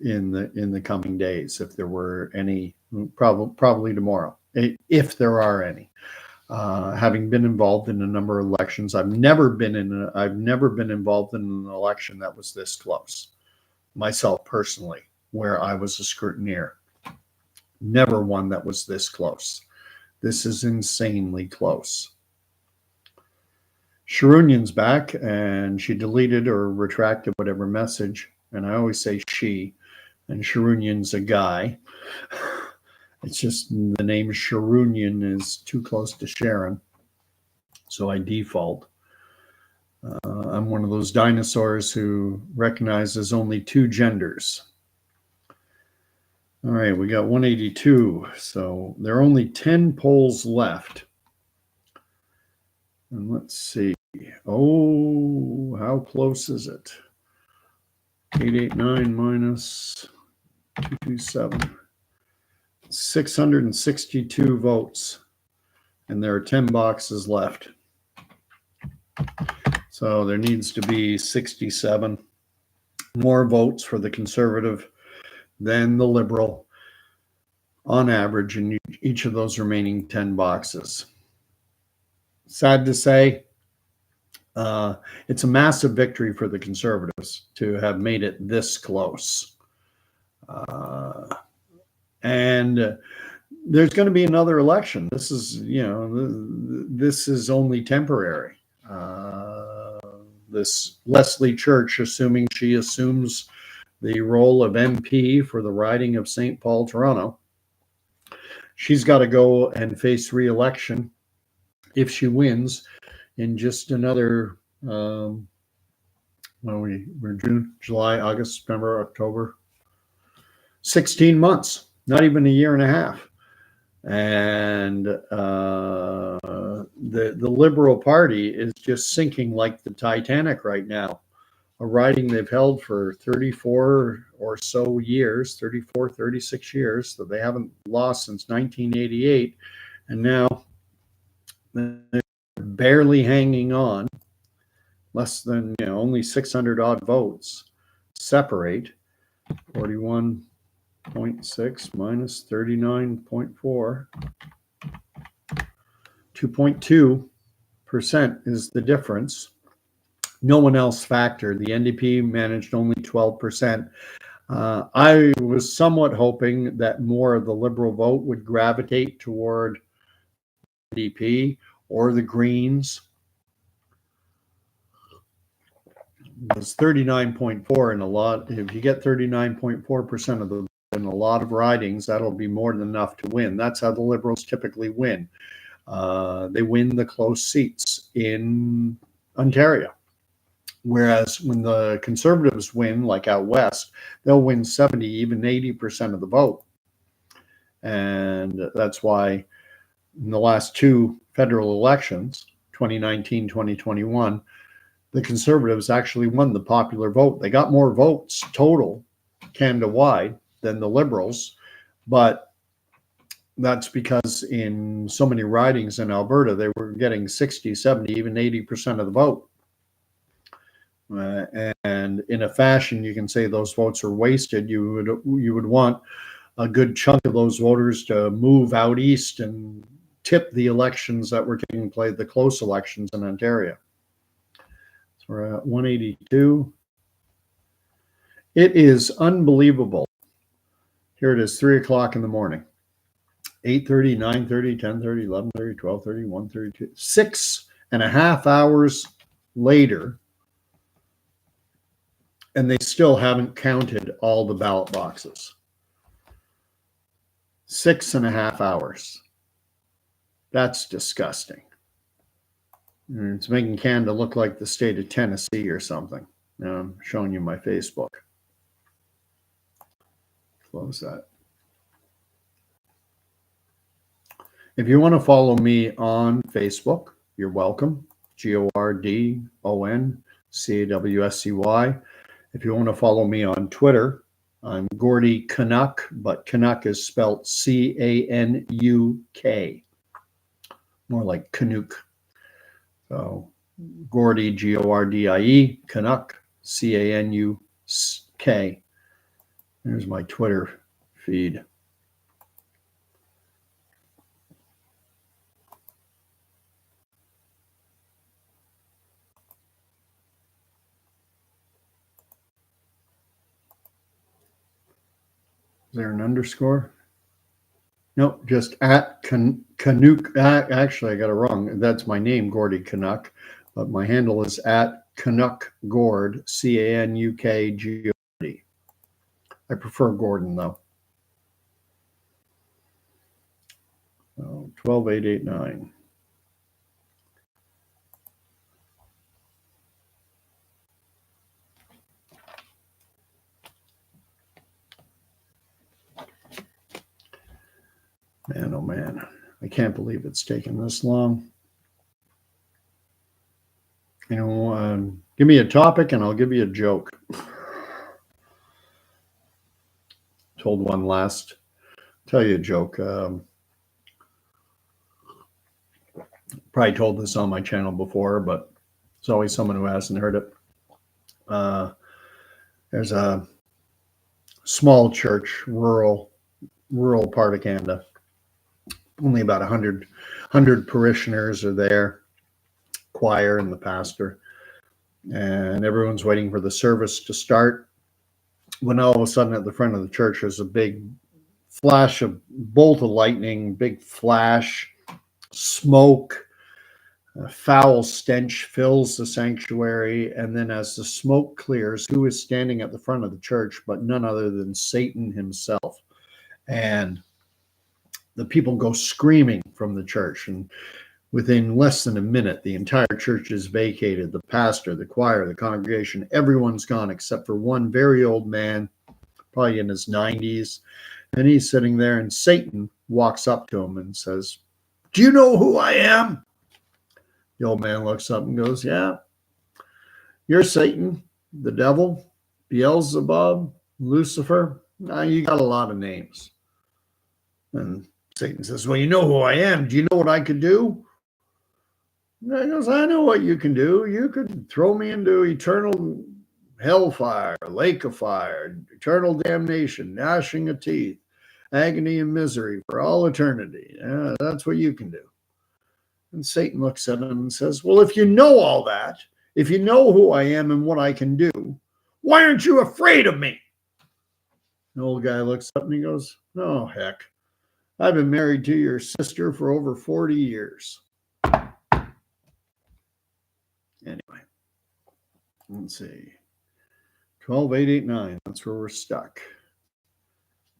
in the coming days. If there were any, probably tomorrow, if there are any. Having been involved in a number of elections, I've never been involved in an election that was this close, myself personally, where I was a scrutineer. Never one that was this close. This is insanely close. Sharunyan's back, and she deleted or retracted whatever message. And I always say she, and Sharunyan's a guy. It's just the name Sharunyan is too close to Sharon, so I default. I'm one of those dinosaurs who recognizes only two genders. All right, we got 182, so there are only 10 polls left. And let's see. Oh, how close is it? 889 minus 227. 662 votes, and there are 10 boxes left. So there needs to be 67 more votes for the Conservative than the Liberal on average in each of those remaining 10 boxes. Sad to say, it's a massive victory for the Conservatives to have made it this close. And there's going to be another election. This is, this is only temporary. This Leslie Church, assuming she assumes the role of MP for the riding of St. Paul, Toronto, she's got to go and face re-election if she wins in just another, we're June, July, August, September, October, 16 months, not even a year and a half. And the Liberal Party is just sinking like the Titanic right now. A riding they've held for 34 or so years, 34, 36 years, that they haven't lost since 1988. And now they're barely hanging on, less than, only 600 odd votes separate. 41.6 minus 39.4. 2.2% is the difference. No one else factored. The NDP managed only 12%. I was somewhat hoping that more of the Liberal vote would gravitate toward NDP or the Greens. It's 39.4 in a lot. If you get 39.4% of the in a lot of ridings, that'll be more than enough to win. That's how the Liberals typically win. They win the close seats in Ontario. Whereas when the Conservatives win, like out west, they'll win 70, even 80% of the vote. And that's why in the last two federal elections, 2019, 2021, the Conservatives actually won the popular vote. They got more votes total, Canada-wide, than the Liberals, but that's because in so many ridings in Alberta, they were getting 60, 70, even 80% of the vote. And in a fashion, you can say those votes are wasted. You would want a good chunk of those voters to move out east and tip the elections that were taking place, the close elections in Ontario. So we're at 182. It is unbelievable. Here it is, 3 o'clock in the morning. 8:30, 9:30, 10:30, 11:30, 12:30, 1:32. 6.5 hours later, and they still haven't counted all the ballot boxes. 6.5 hours. That's disgusting. And it's making Canada look like the state of Tennessee or something. Now I'm showing you my Facebook. Close that. If you want to follow me on Facebook, you're welcome. GORDONCAWSCY. If you want to follow me on Twitter, I'm Gordy Canuck, but Canuck is spelled C-A-N-U-K. More like Canuck. So Gordy, G-O-R-D-I-E, Canuck, C-A-N-U-K. There's my Twitter feed. Is there an underscore? No, just at Canuck. Actually, I got it wrong. That's my name, Gordy Canuck, but my handle is at Canuck Gord, C-A-N-U-K-G-O-R-D. I prefer Gordon, though. 12,889. Man, oh man, I can't believe it's taken this long. Give me a topic and I'll give you a joke. Told one last tell you a joke. Probably told this on my channel before, but it's always someone who hasn't heard it. There's a small church, rural part of Canada. Only about 100 parishioners are there, choir and the pastor, and everyone's waiting for the service to start. When all of a sudden at the front of the church there's a big flash of bolt of lightning, big flash, smoke, a foul stench fills the sanctuary, and then as the smoke clears, who is standing at the front of the church but none other than Satan himself. And the people go screaming from the church, and within less than a minute, the entire church is vacated. The pastor, the choir, the congregation, everyone's gone except for one very old man, probably in his 90s. And he's sitting there, and Satan walks up to him and says, "Do you know who I am?" The old man looks up and goes, "Yeah, you're Satan, the devil, Beelzebub, Lucifer. Now you got a lot of names." And Satan says, "Well, you know who I am. Do you know what I could do?" And he goes, "I know what you can do. You could throw me into eternal hellfire, lake of fire, eternal damnation, gnashing of teeth, agony and misery for all eternity. Yeah, that's what you can do." And Satan looks at him and says, "Well, if you know all that, if you know who I am and what I can do, why aren't you afraid of me?" The old guy looks up and he goes, "Oh, heck. I've been married to your sister for over 40 years. Anyway, let's see. 12,889. That's where we're stuck.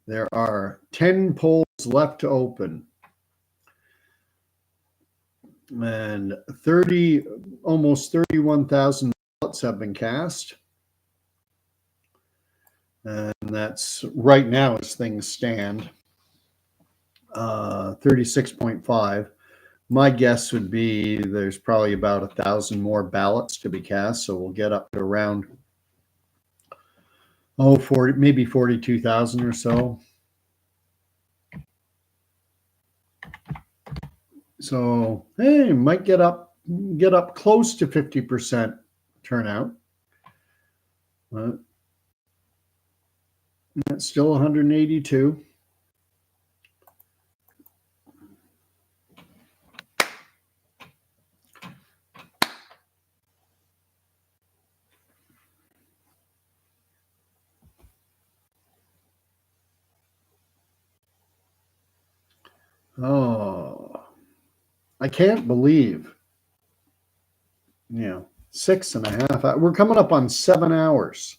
There are 10 polls left to open. And almost 31,000 ballots have been cast. And that's right now as things stand. 36.5. My guess would be there's probably about 1,000 more ballots to be cast, so we'll get up to around 40, maybe 42,000 or so. So hey, might get up close to 50% turnout. That's still 182. Oh, I can't believe, 6.5 hours. We're coming up on 7 hours.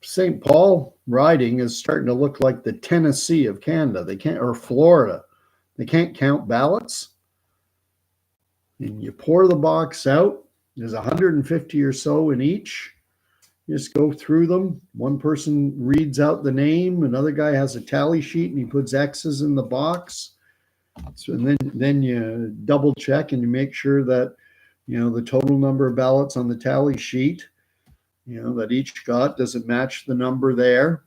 St. Paul riding is starting to look like the Tennessee of Canada. Or Florida. They can't count ballots. And you pour the box out. There's 150 or so in each. You just go through them. One person reads out the name. Another guy has a tally sheet and he puts X's in the box. So then you double check and you make sure that the total number of ballots on the tally sheet, that each got, does it match the number there?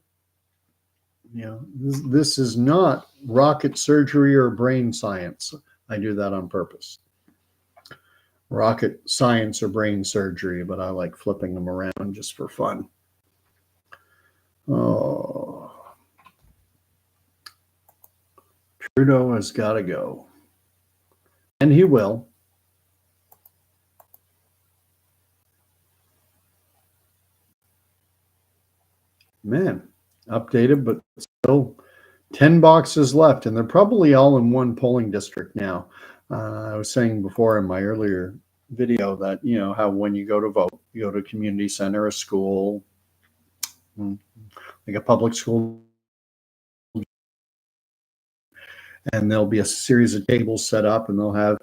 This is not rocket surgery or brain science. I do that on purpose. Rocket science or brain surgery, but I like flipping them around just for fun. Oh, Trudeau has got to go. And he will. Man, updated, but still 10 boxes left, and they're probably all in one polling district now. I was saying before in my earlier video that, how when you go to vote, you go to a community center, a school, like a public school, and there'll be a series of tables set up, and they'll have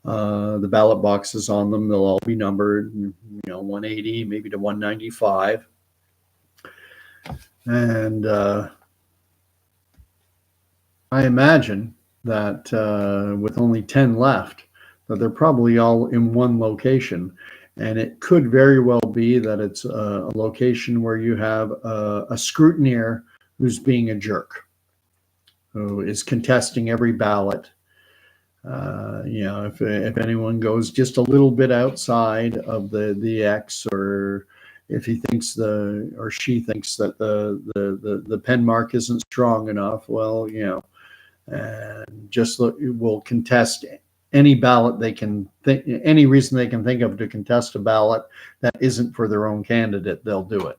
the ballot boxes on them. They'll all be numbered, 180, maybe to 195. And I imagine that with only 10 left, that they're probably all in one location. And it could very well be that it's a location where you have a scrutineer who's being a jerk, who is contesting every ballot. If anyone goes just a little bit outside of the X, or if he thinks or she thinks that the pen mark isn't strong enough, well, and just will contest any ballot they can think, any reason they can think of to contest a ballot that isn't for their own candidate, they'll do it.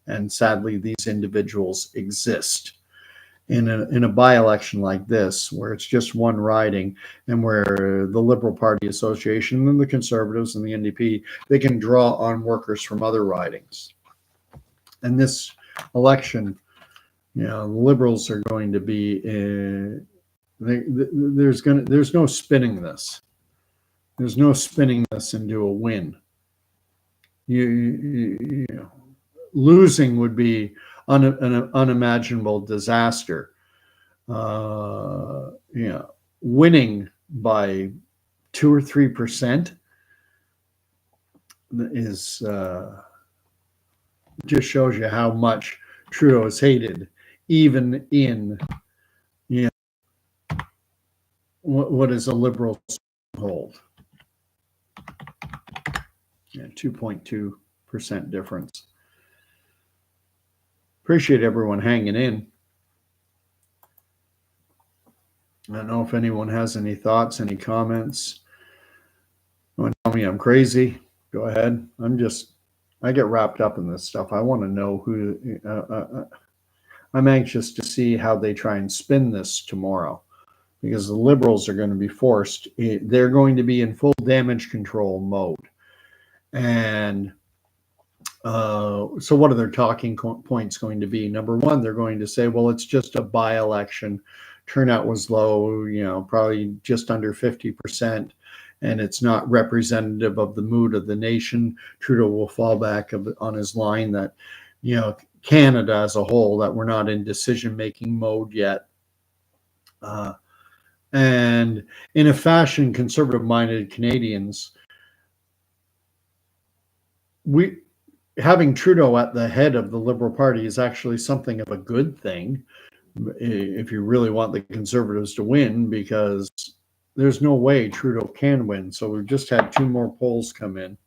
And sadly, these individuals exist. In a by-election like this, where it's just one riding, and where the Liberal Party Association and the Conservatives and the NDP, they can draw on workers from other ridings. And this election, the Liberals are going to be there's no spinning this. There's no spinning this into a win. Losing would be an unimaginable disaster. Winning by 2 or 3% is just shows you how much Trudeau is hated, even in what is a Liberal hold. 2.2% difference. Appreciate everyone hanging in. I don't know if anyone has any thoughts, any comments. You want to tell me I'm crazy? Go ahead. I get wrapped up in this stuff. I want to know who. I'm anxious to see how they try and spin this tomorrow, because the Liberals are going to be forced. They're going to be in full damage control mode. And so what are their talking points going to be? Number one, they're going to say, well, it's just a by-election. Turnout was low, probably just under 50%, and it's not representative of the mood of the nation. Trudeau will fall back on his line that, Canada as a whole, that we're not in decision-making mode yet. And in a fashion, conservative-minded Canadians, having Trudeau at the head of the Liberal Party is actually something of a good thing if you really want the Conservatives to win, because there's no way Trudeau can win. So we've just had 2 more polls come in,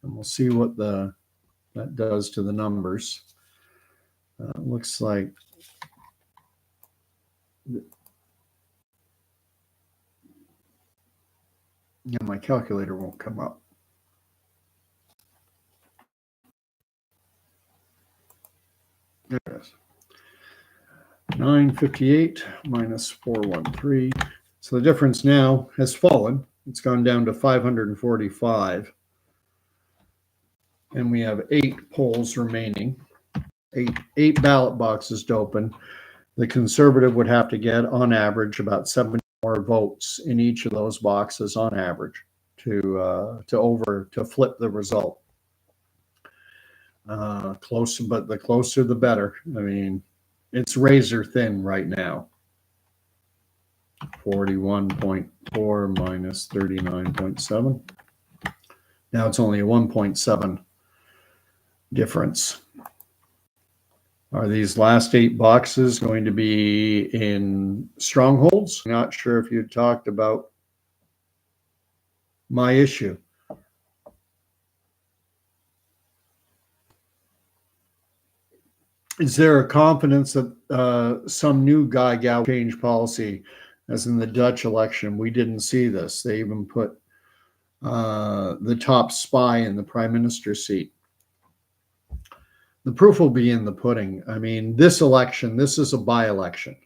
and we'll see what that does to the numbers. Looks like my calculator won't come up. There it is. 958 minus 413. So the difference now has fallen. It's gone down to 545. And we have 8 polls remaining. Eight ballot boxes to open. The Conservative would have to get, on average, about 70 more votes in each of those boxes on average to flip the result. Close, but the closer the better. I mean, it's razor thin right now. 41.4 minus 39.7. Now it's only a 1.7 difference. Are these last 8 boxes going to be in strongholds? Not sure if you talked about my issue. Is there a confidence that some new guy-gal change policy, as in the Dutch election? We didn't see this. They even put the top spy in the prime minister's seat. The proof will be in the pudding. I mean, this election, this is a by-election.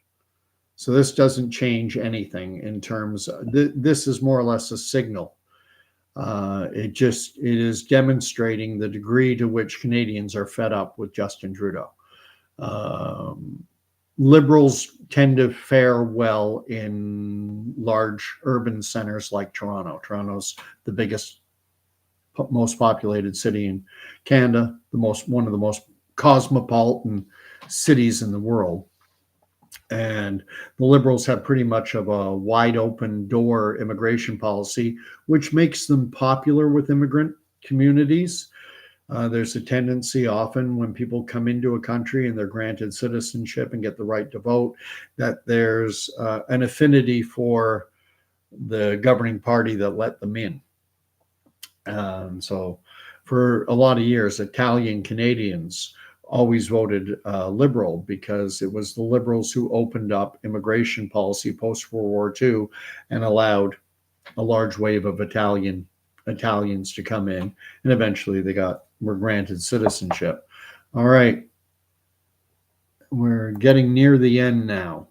So this doesn't change anything in terms of, this is more or less a signal. It is demonstrating the degree to which Canadians are fed up with Justin Trudeau. Liberals tend to fare well in large urban centers like Toronto. Toronto's the biggest, most populated city in Canada, one of the most cosmopolitan cities in the world. And the Liberals have pretty much of a wide open door immigration policy, which makes them popular with immigrant communities. There's a tendency often when people come into a country and they're granted citizenship and get the right to vote, that there's an affinity for the governing party that let them in. So for a lot of years, Italian Canadians always voted liberal because it was the liberals who opened up immigration policy post World War II and allowed a large wave of Italians to come in, and eventually were granted citizenship. All right, we're getting near the end now.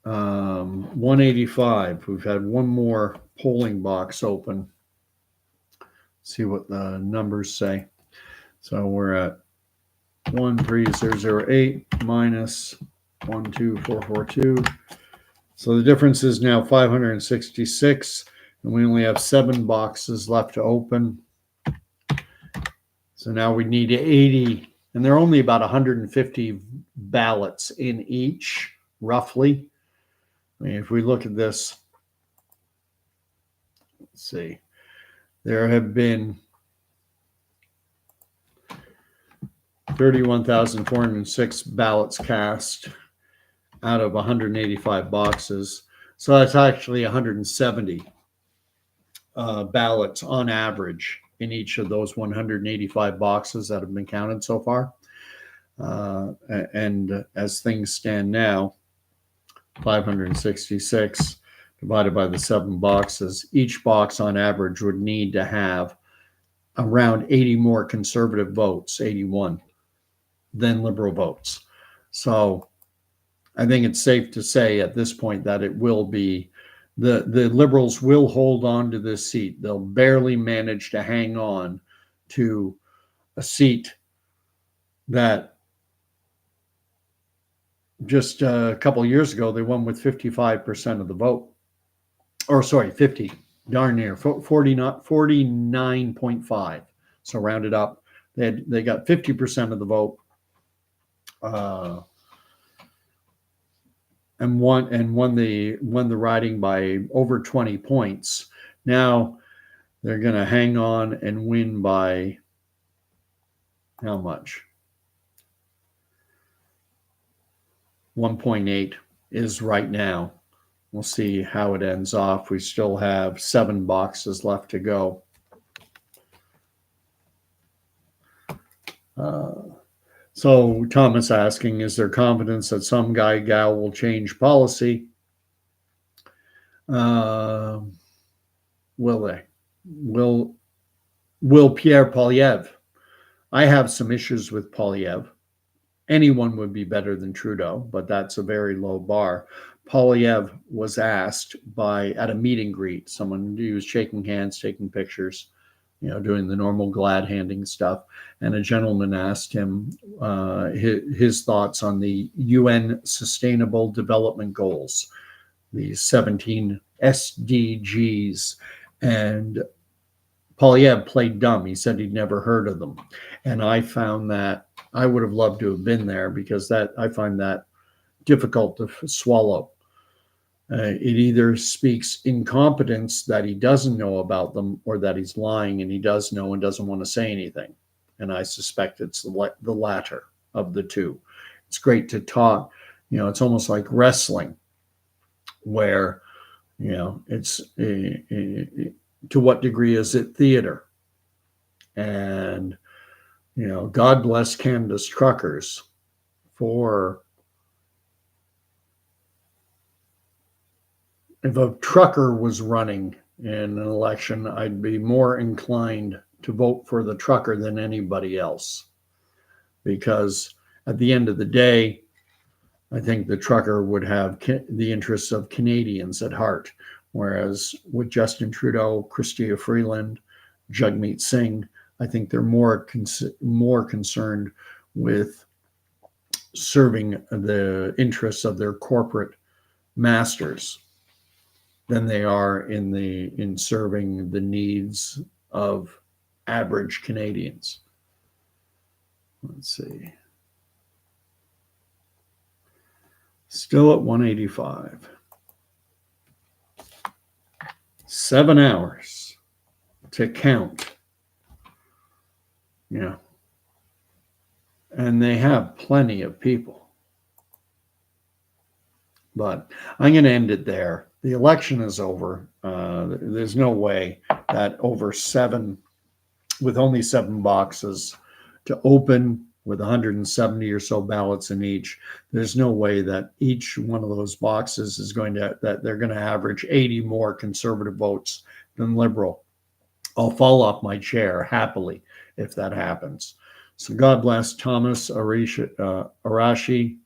185. We've had one more polling box open. See what the numbers say. So we're at 13008 minus 12442. So the difference is now 566, and we only have 7 boxes left to open. So now we need 80, and there are only about 150 ballots in each, roughly. I mean, if we look at this, let's see, there have been 31,406 ballots cast out of 185 boxes. So that's actually 170 ballots on average in each of those 185 boxes that have been counted so far. And as things stand now, 566 divided by the 7 boxes, each box on average would need to have around 80 more conservative votes, 81, than liberal votes. So I think it's safe to say at this point that it will be the liberals will hold on to this seat. They'll barely manage to hang on to a seat that just a couple of years ago they won with 55% of the vote. Or sorry, 50, darn near 49.5. So rounded up, they got 50% of the vote. And won the riding by over 20 points. Now they're going to hang on and win by how much? 1.8 is right now. We'll see how it ends off. We still have 7 boxes left to go. So Thomas asking, is there confidence that some guy gal will change policy? Will they? Will Pierre Poilievre? I have some issues with Poilievre. Anyone would be better than Trudeau, but that's a very low bar. Poilievre was asked at a meet and greet, someone who was shaking hands, taking pictures, doing the normal glad handing stuff. And a gentleman asked him his thoughts on the UN Sustainable Development Goals, the 17 SDGs. And Poilievre played dumb. He said he'd never heard of them. And I found that I would have loved to have been there because I find that difficult to swallow. It either speaks incompetence that he doesn't know about them or that he's lying and he does know and doesn't want to say anything. And I suspect it's the latter of the two. It's great to talk. It's almost like wrestling where, it's to what degree is it theater? And, God bless Canada's truckers for if a trucker was running in an election, I'd be more inclined to vote for the trucker than anybody else. Because at the end of the day, I think the trucker would have the interests of Canadians at heart. Whereas with Justin Trudeau, Chrystia Freeland, Jagmeet Singh, I think they're more concerned with serving the interests of their corporate masters than they are in serving the needs of average Canadians. Let's see. Still at 185. 7 hours to count Yeah. And they have plenty of people. But I'm going to end it there. The election is over. There's no way that with only 7 boxes to open with 170 or so ballots in each, there's no way that each one of those boxes that they're going to average 80 more conservative votes than liberal. I'll fall off my chair happily if that happens. So God bless Thomas Arashi,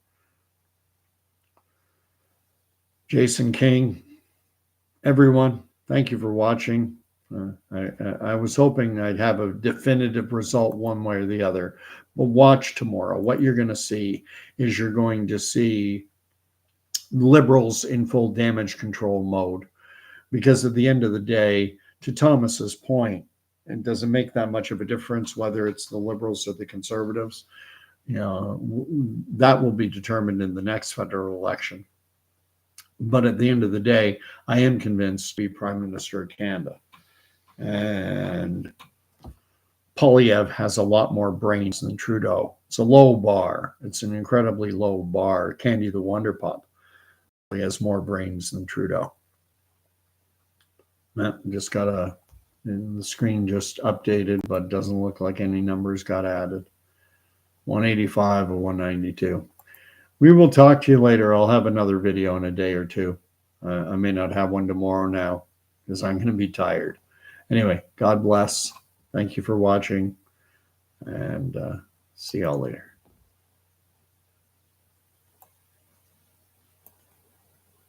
Jason King, everyone. Thank you for watching. I was hoping I'd have a definitive result one way or the other, but watch tomorrow. What you're going to see is you're going to see liberals in full damage control mode, because at the end of the day, to Thomas's point, it doesn't make that much of a difference whether it's the liberals or the conservatives. That will be determined in the next federal election. But at the end of the day, I am convinced to be Prime Minister of Canada. And Poilievre has a lot more brains than Trudeau. It's a low bar. It's an incredibly low bar. Candy the Wonder Pup. He has more brains than Trudeau. Just got the screen just updated, but doesn't look like any numbers got added. 185 or 192. We will talk to you later. I'll have another video in a day or two. I may not have one tomorrow now because I'm going to be tired. Anyway, God bless. Thank you for watching, and see y'all later.